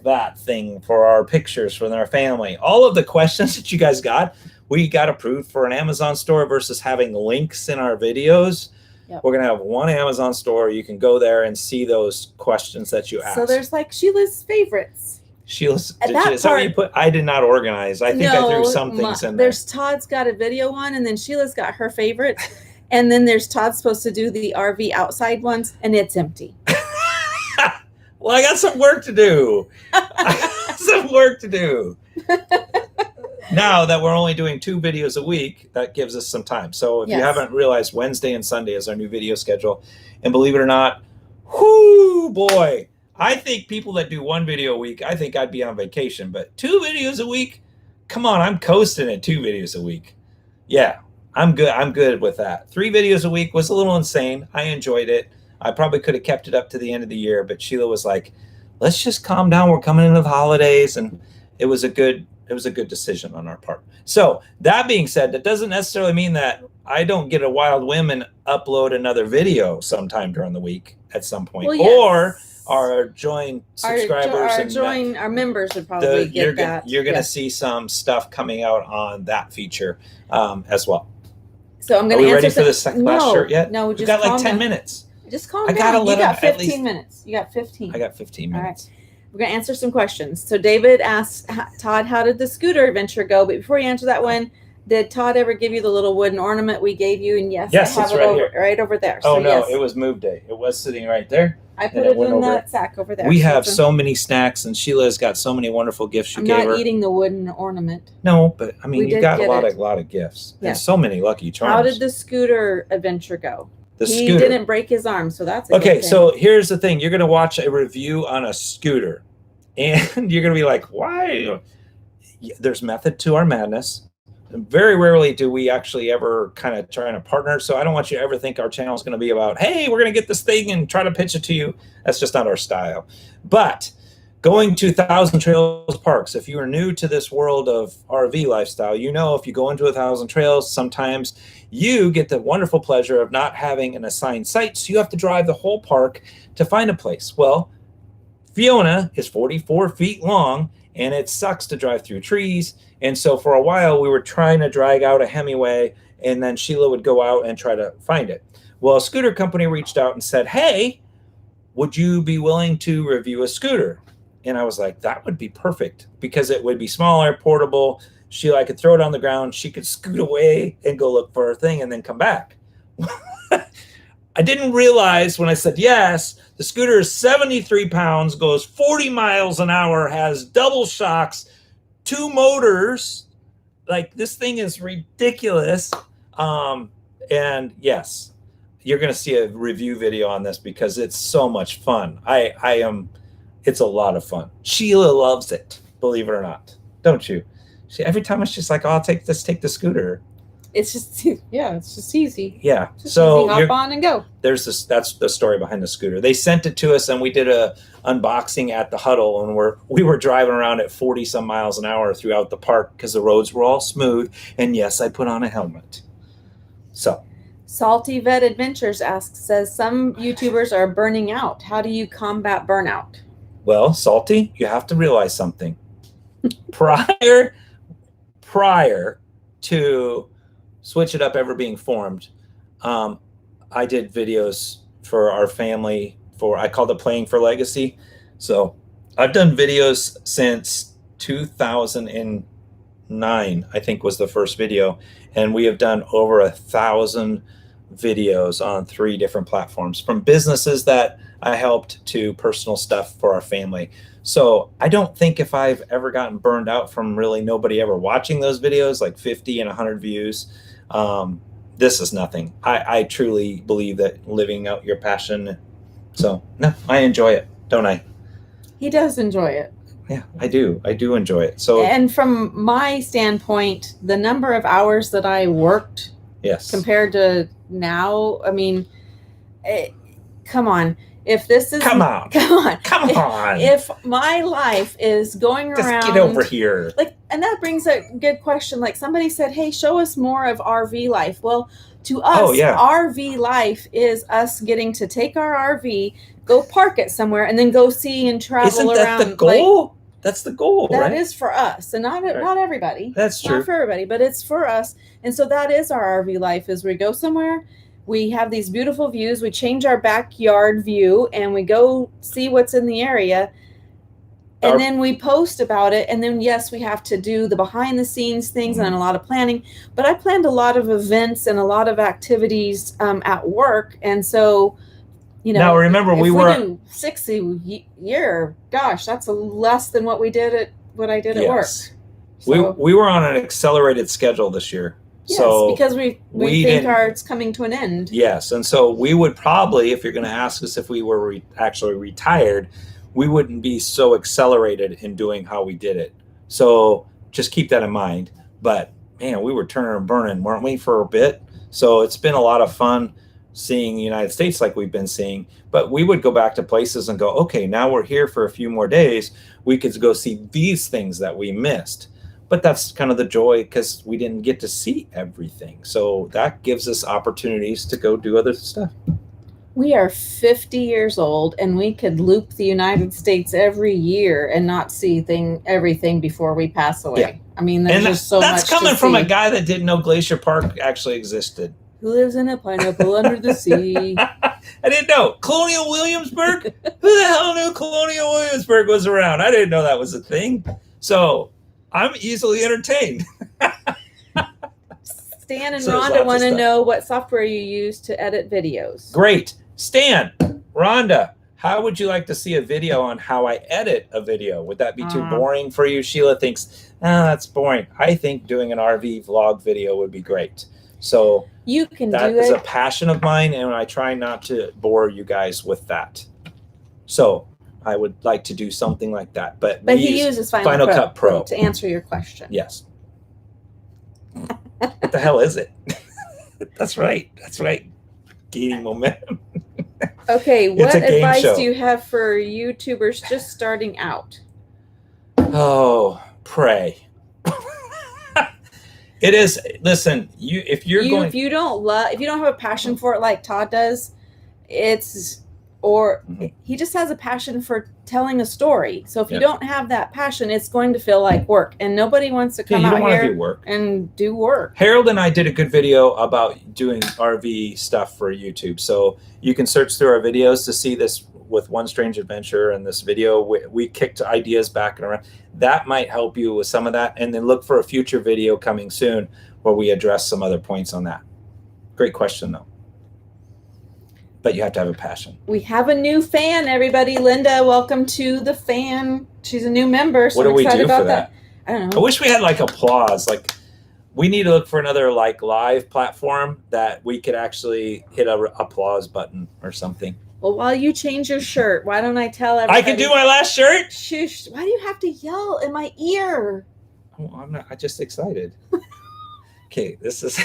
that thing for our pictures from our family? All of the questions that you guys got, we got approved for an Amazon store versus having links in our videos. Yep. We're going to have one Amazon store. You can go there and see those questions that you asked. So there's like Sheila's favorites. Sheila's, I did not organize. I think I threw some things in there. There's Todd's got a video one, and then Sheila's got her favorites. And then there's Todd's supposed to do the RV outside ones, and it's empty. Well, I got some work to do. Now that we're only doing 2 videos a week, that gives us some time. So if you haven't realized, Wednesday and Sunday is our new video schedule. And believe it or not, whoo, boy, I think people that do 1 video a week, I think I'd be on vacation. But 2 videos a week, come on, I'm coasting at 2 videos a week. Yeah, I'm good. I'm good with that. 3 videos a week was a little insane. I enjoyed it. I probably could have kept it up to the end of the year, but Sheila was like, let's just calm down. We're coming into the holidays. And it was a good decision on our part. So that being said, that doesn't necessarily mean that I don't get a wild whim and upload another video sometime during the week at some point. Well, yes. Or our join subscribers our members would probably get that. You're going to see some stuff coming out on that feature as well. So I'm going to answer. Are we ready for the second last shirt yet? No, we've got like 10 minutes. Just calm down. You got 15 minutes. You got 15. I got 15 minutes. All right. We're going to answer some questions. So David asked, Todd, how did the scooter adventure go? But before you answer that one, did Todd ever give you the little wooden ornament we gave you? And yes, I have it right over there. Oh, so, no, it was move day. It was sitting right there. I put it in that sack over there. We have so many snacks, and Sheila's got so many wonderful gifts you gave her. I'm not eating the wooden ornament. No, but I mean, you got a lot of gifts. Yeah. And so many Lucky Charms. How did the scooter adventure go? He didn't break his arm, so that's a good thing. So here's the thing. You're going to watch a review on a scooter, and you're going to be like, why? There's method to our madness. Very rarely do we actually ever kind of try to partner. So I don't want you to ever think our channel is going to be about, hey, we're going to get this thing and try to pitch it to you. That's just not our style. But going to 1,000 Trails Parks, if you are new to this world of RV lifestyle, you know if you go into 1,000 Trails, sometimes you get the wonderful pleasure of not having an assigned site, so you have to drive the whole park to find a place. Well, Fiona is 44 feet long, and it sucks to drive through trees. And so for a while, we were trying to drag out a Hemingway, and then Sheila would go out and try to find it. Well, a scooter company reached out and said, hey, would you be willing to review a scooter? And I was like, that would be perfect, because it would be smaller, portable. I could throw it on the ground. She could scoot away and go look for her thing and then come back. I didn't realize when I said yes, the scooter is 73 pounds, goes 40 miles an hour, has double shocks, 2 motors. Like, this thing is ridiculous. And yes, you're going to see a review video on this because it's so much fun. It's a lot of fun. Sheila loves it, believe it or not. Don't you? Every time it's just like, oh, take the scooter. It's just easy. Yeah. Just so easy. Hop on and go. That's the story behind the scooter. They sent it to us and we did a unboxing at the Huddle, and we were driving around at 40 some miles an hour throughout the park because the roads were all smooth. And yes, I put on a helmet. So Salty Vet Adventures says some YouTubers are burning out. How do you combat burnout? Well, Salty, you have to realize something. Prior to Switch It Up ever being formed, I did videos for our family I called it Playing for Legacy. So I've done videos since 2009, I think was the first video. And we have done over 1,000 videos on 3 different platforms, from businesses that I helped to personal stuff for our family. So I don't think if I've ever gotten burned out from really nobody ever watching those videos, like 50 and 100 views. This is nothing. I truly believe that living out your passion. So no, I enjoy it, don't I? He does enjoy it. Yeah, I do. I do enjoy it. So, and from my standpoint, the number of hours that I worked, yes, compared to now, I mean, come on. If this is come on, if my life is going around, just get over here. Like, and that brings a good question. Like, somebody said, "Hey, show us more of RV life." Well, to us, RV life is us getting to take our RV, go park it somewhere, and then go see and travel around. Isn't that the goal? Like, that's the goal, right? That is for us, and not everybody. That's true. Not for everybody, but it's for us. And so that is our RV life: is we go somewhere. We have these beautiful views. We change our backyard view and we go see what's in the area. And then we post about it. And then, yes, we have to do the behind the scenes things and a lot of planning. But I planned a lot of events and a lot of activities at work. And so, now remember, we do 60 a year. Gosh, that's less than what I did at work. So, we were on an accelerated schedule this year. Yes, so because we think it's coming to an end. Yes, and so we would probably, if you're going to ask us if we were actually retired, we wouldn't be so accelerated in doing how we did it. So just keep that in mind. But man, we were turning and burning, weren't we, for a bit? So it's been a lot of fun seeing the United States like we've been seeing. But we would go back to places and go, okay, now we're here for a few more days. We could go see these things that we missed. But that's kind of the joy, because we didn't get to see everything. So that gives us opportunities to go do other stuff. We are 50 years old, and we could loop the United States every year and not see everything before we pass away. Yeah. I mean, there's just so much to see. That's coming from a guy that didn't know Glacier Park actually existed. Who lives in a pineapple under the sea. I didn't know. Colonial Williamsburg? Who the hell knew Colonial Williamsburg was around? I didn't know that was a thing. So I'm easily entertained. Stan and Rhonda want to know what software you use to edit videos. Great. Stan, Rhonda, how would you like to see a video on how I edit a video? Would that be too boring for you? Sheila thinks, that's boring. I think doing an RV vlog video would be great. So you can do it. That is a passion of mine, and I try not to bore you guys with that. So I would like to do something like that. But he uses Final Cut Pro to answer your question. Yes. What the hell is it? That's right. Gaining momentum. Okay, what advice do you have for YouTubers just starting out? Oh, pray. It is. Listen, if you don't have a passion for it like Todd does, he just has a passion for telling a story. So if you don't have that passion, it's going to feel like work, and nobody wants to come out here and do work. Harold and I did a good video about doing RV stuff for YouTube. So you can search through our videos to see this with One Strange Adventure and this video. We kicked ideas back and around. That might help you with some of that. And then look for a future video coming soon where we address some other points on that. Great question, though. But you have to have a passion. We have a new fan, everybody. Linda, welcome to the fan. She's a new member. So what do we do for that? I don't know. I wish we had applause. We need to look for another live platform that we could actually hit a applause button or something. Well, while you change your shirt, why don't I tell everybody? I can do my last shirt? Shush. Why do you have to yell in my ear? Oh, I'm just excited. Okay, this is.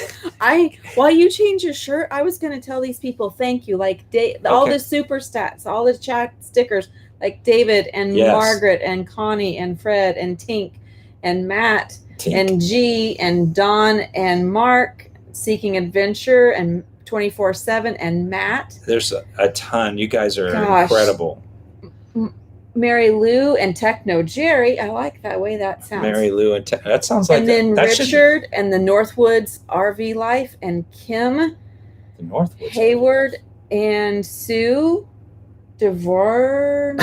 While you change your shirt, I was going to tell these people thank you. Like all the super stats, all the chat stickers, like David and Margaret and Connie and Fred and Tink and Matt and G and Don and Mark, Seeking Adventure and 24/7 and Matt. There's a ton. You guys are incredible. Mary Lou and Techno Jerry. I like that way that sounds. Mary Lou and that sounds like. And then Richard and the Northwoods RV Life and Kim. The Northwoods. Hayward and Sue DeVore.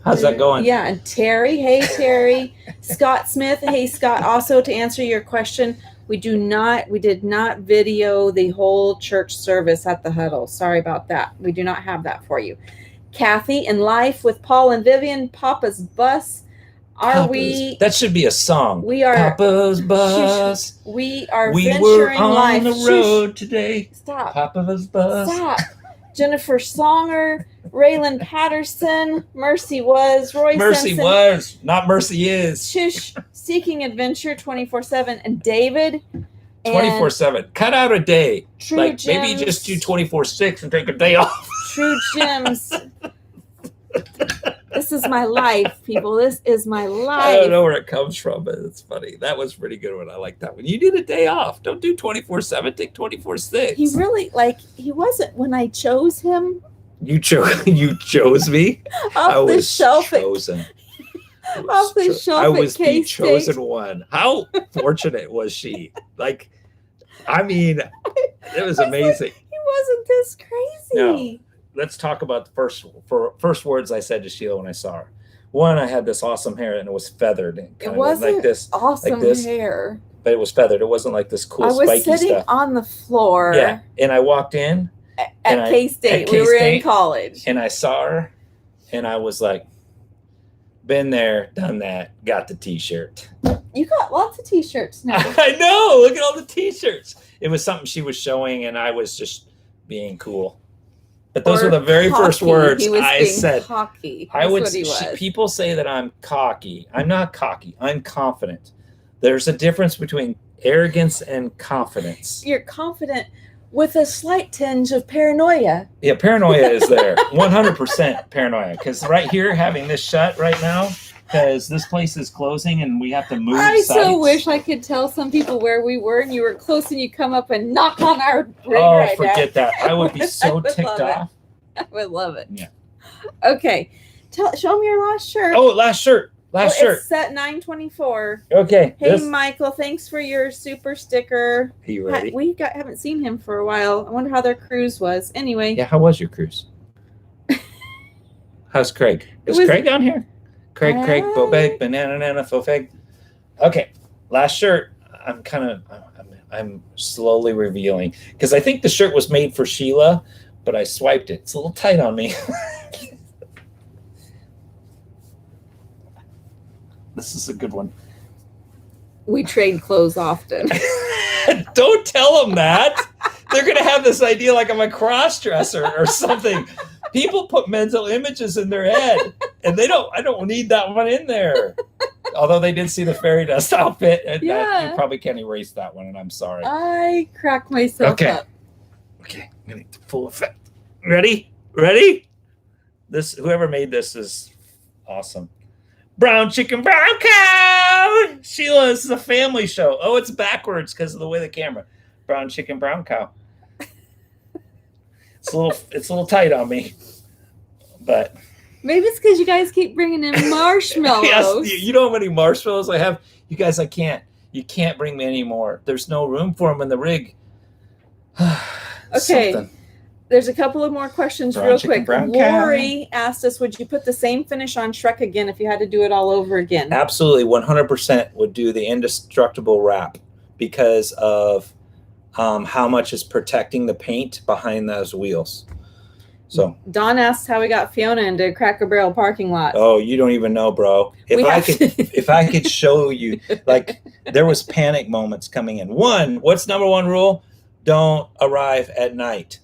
How's that going? Yeah, and Terry. Hey, Terry. Scott Smith. Hey, Scott. Also, to answer your question, we did not video the whole church service at the Huddle. Sorry about that. We do not have that for you. Kathy and Life with Paul and Vivian. Papa's Bus. That should be a song. We are Papa's Bus. We are we venturing were on life. the road today. Stop. Papa's Bus. Stop. Jennifer Songer, Raylan Patterson, Mercy Was, Roy Mercy Simpson, was, not Mercy is. Shish, Seeking Adventure 24/7, and David. 24/7. Cut out a day. True like Gems, maybe just do 24/6 and take a day off. True Gems. This is my life, people. This is my life. I don't know where it comes from, but it's funny. That was pretty good one. I like that one. You need a day off. Don't do 24/7. Take 24/6. He really he wasn't when I chose him. You chose me. Off the shelf. Chosen. Off the shelf. I was the K-State. chosen one. How fortunate was she? I mean, it was amazing. He wasn't this crazy. No. Let's talk about the first words I said to Sheila when I saw her. One, I had this awesome hair and it was feathered. And it wasn't like this awesome hair. But it was feathered. It wasn't like this cool spiky stuff. I was sitting on the floor. Yeah. And I walked in. At K-State. We were in college. And I saw her and I was like, been there, done that, got the t-shirt. You got lots of t-shirts now. I know. Look at all the t-shirts. It was something she was showing and I was just being cool. But those were the very first words I said. Cocky. People say that I'm cocky. I'm not cocky. I'm confident. There's a difference between arrogance and confidence. You're confident with a slight tinge of paranoia. Yeah, paranoia is there. 100% paranoia. Because right here, having this shut right now, because this place is closing and we have to move sites. So wish I could tell some people where we were and you were close and you come up and knock on our ring right forget that. I would be so ticked off. I would love it. Yeah. Okay. Show me your last shirt. Oh, last shirt. It's set 924. Okay. Hey, Michael, thanks for your super sticker. Are you ready? We haven't seen him for a while. I wonder how their cruise was. Anyway. Yeah, how was your cruise? How's Craig? Is Craig on here? Craig, Bobeg, Banana, Fofeg. Okay, last shirt. I'm slowly revealing because I think the shirt was made for Sheila, but I swiped it. It's a little tight on me. This is a good one. We trade clothes often. Don't tell them that. They're going to have this idea like I'm a cross-dresser or something. People put mental images in their head, and I don't need that one in there. Although they did see the fairy dust outfit, and you probably can't erase that one, and I'm sorry. I crack myself up. Okay, I'm going to get the full effect. Ready? Whoever made this is awesome. Brown chicken, brown cow. Sheila, this is a family show. Oh, it's backwards because of the way the camera. Brown chicken, brown cow. It's a little tight on me, but maybe it's because you guys keep bringing in marshmallows. Yes, you know how many marshmallows I have. You guys, you can't bring me any more. There's no room for them in the rig. Okay. Something. There's a couple of more questions real quick. Lori asked us, would you put the same finish on Shrek again if you had to do it all over again? Absolutely. 100% would do the indestructible wrap because of how much is protecting the paint behind those wheels. So Don asked how we got Fiona into Cracker Barrel parking lot. Oh, you don't even know, bro. If I could show you, like, there was panic moments coming in. What's number one rule? Don't arrive at night.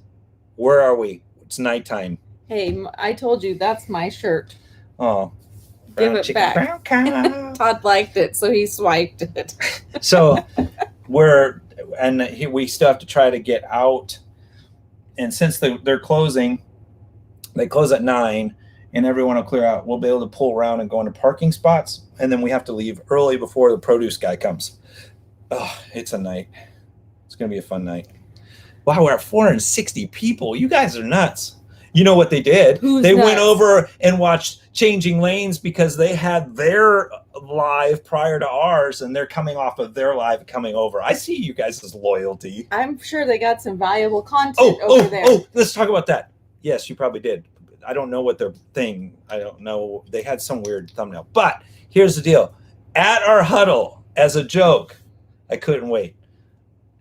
Where are we? It's nighttime. Hey, I told you that's my shirt. Oh, give it back. Todd liked it, so he swiped it. So and we still have to try to get out. And since they're closing, they close at 9, and everyone will clear out. We'll be able to pull around and go into parking spots, and then we have to leave early before the produce guy comes. Oh, it's a night. It's going to be a fun night. Wow, we're at 460 people. You guys are nuts. You know what they did? They went over and watched Changing Lanes because they had their live prior to ours, and they're coming off of their live coming over. I see you guys' loyalty. I'm sure they got some valuable content over there. Oh, let's talk about that. Yes, you probably did. I don't know what their thing. I don't know. They had some weird thumbnail. But here's the deal. At our huddle, as a joke, I couldn't wait.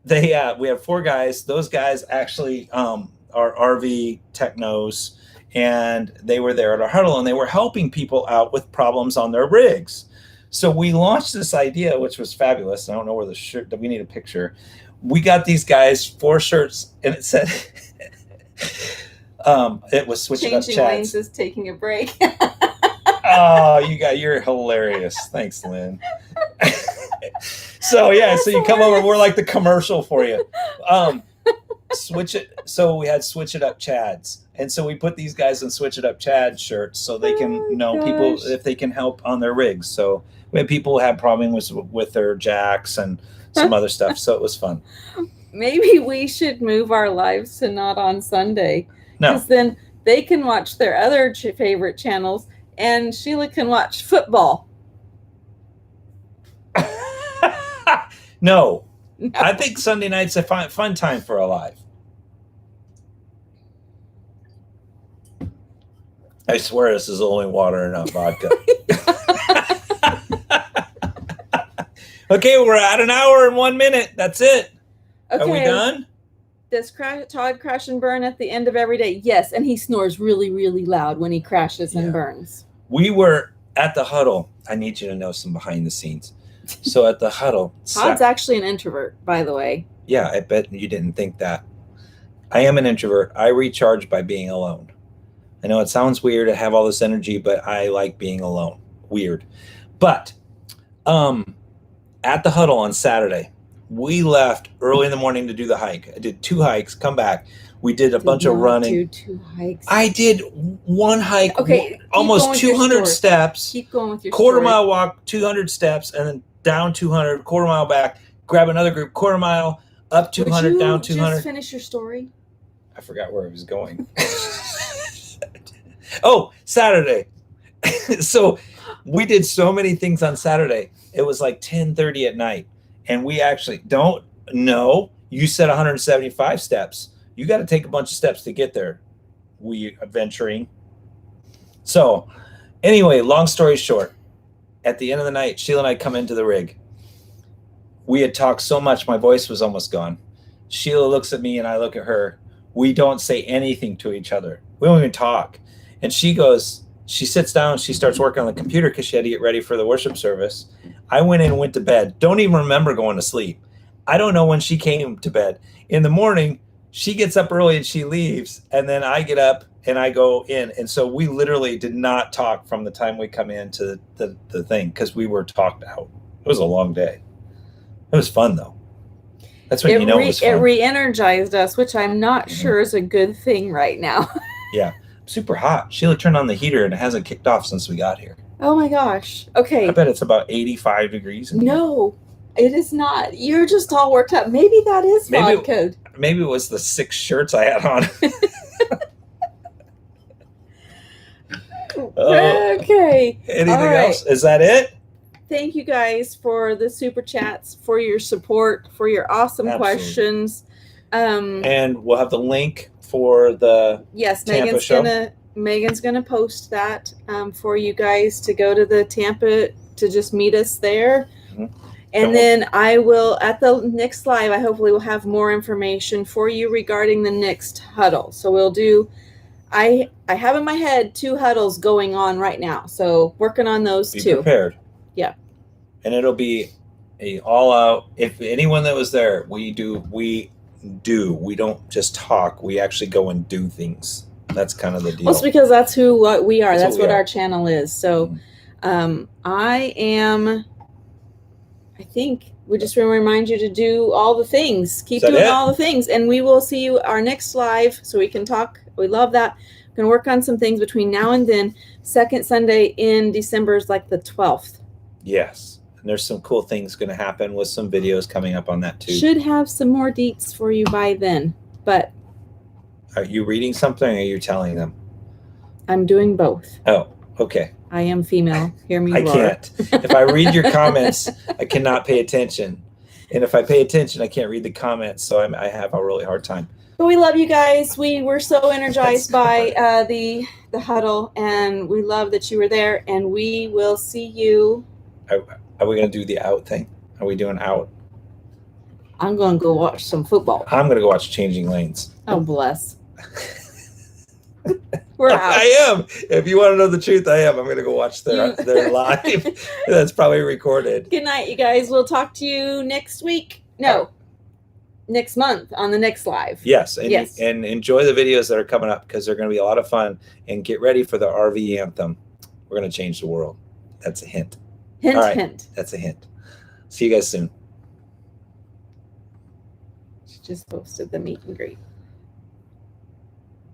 We have 4 guys. Those guys actually are RV technos, and they were there at our huddle, and they were helping people out with problems on their rigs. So we launched this idea, which was fabulous. I don't know where the shirt, we need a picture. We got these guys 4 shirts, and it said, it was Switch It Up Changing Lanes is taking a break. Oh, you're hilarious. Thanks, Lynn. So you come over, we're like the commercial for you. So we had Switch It Up Chads. And so we put these guys in Switch It Up Chad shirts so they can people if they can help on their rigs. So we had people who had problems with their jacks and some other stuff. So it was fun. Maybe we should move our lives to not on Sunday. No. Because then they can watch their other favorite channels, and Sheila can watch football. No. I think Sunday night's a fun time for a live. I swear this is only water and not vodka. Okay, we're at an hour and 1 minute. That's it. Okay. Are we done? Does Todd crash and burn at the end of every day? Yes, and he snores really, really loud when he crashes and burns. We were at the huddle. I need you to know some behind the scenes. So at the huddle. Todd's actually an introvert, by the way. Yeah, I bet you didn't think that. I am an introvert. I recharge by being alone. I know it sounds weird to have all this energy, but I like being alone. Weird. But at the huddle on Saturday, we left early in the morning to do the hike. I did 2 hikes, come back. We did a bunch of running. 2 hikes. I did 1 hike, almost 200 steps. Keep going with your quarter-mile walk, 200 steps, and then down 200, quarter-mile back, grab another group, quarter-mile, up 200, down 200. Just finish your story? I forgot where I was going. Oh, Saturday. So we did so many things on Saturday. It was like 10:30 at night. And we actually don't know. You said 175 steps. You got to take a bunch of steps to get there. We are venturing. So anyway, long story short, at the end of the night, Sheila and I come into the rig. We had talked so much, my voice was almost gone. Sheila looks at me and I look at her. We don't say anything to each other. We don't even talk. And she sits down, she starts working on the computer because she had to get ready for the worship service. I went in and went to bed. Don't even remember going to sleep. I don't know when she came to bed. In the morning, she gets up early and she leaves. And then I get up and I go in. And so we literally did not talk from the time we come in to the thing because we were talked out. It was a long day. It was fun, though. That's when you know it was fun. It re-energized us, which I'm not sure is a good thing right now. Yeah. Super hot. Sheila turned on the heater and it hasn't kicked off since we got here. Oh my gosh. Okay. I bet it's about 85 degrees. No, it is not. You're just all worked up. Maybe that is fog code. Maybe it was the 6 shirts I had on. Okay. Anything else? Is that it? Thank you guys for the super chats, for your support, for your awesome questions. And we'll have the link for the Tampa show. Megan's gonna post that for you guys to go to the Tampa to just meet us there. Mm-hmm. And then I will at the next live. I hopefully will have more information for you regarding the next huddle. So we'll do. I have in my head 2 huddles going on right now. So working on those 2. Be prepared. Yeah. And it'll be a all out. If anyone that was there, we don't just talk, we actually go and do things. That's kind of the deal. Well, it's because that's what we are. That's what our channel is. So I am I think we just want to remind you to do all the things. Keep doing all the things. And we will see you our next live so we can talk. We love that. We're going to work on some things between now and then. Second Sunday in December is like the 12th. Yes. And there's some cool things going to happen with some videos coming up on that too. Should have some more deets for you by then. But are you reading something or are you telling them? I'm doing both. Oh, okay. I am female. Hear me roar. I can't. If I read your comments, I cannot pay attention. And if I pay attention, I can't read the comments. So I have a really hard time. But we love you guys. We were so energized by the huddle, and we love that you were there. And we will see you. Are we going to do the out thing? Are we doing out? I'm going to go watch some football. I'm going to go watch Changing Lanes. Oh, bless. We're out. I am. If you want to know the truth, I am. I'm going to go watch their live. That's probably recorded. Good night, you guys. We'll talk to you next week. No, next month on the next live. Yes. And enjoy the videos that are coming up because they're going to be a lot of fun. And get ready for the RV anthem. We're going to change the world. That's a hint. Hint, hint. That's a hint. See you guys soon. She just posted the meet and greet.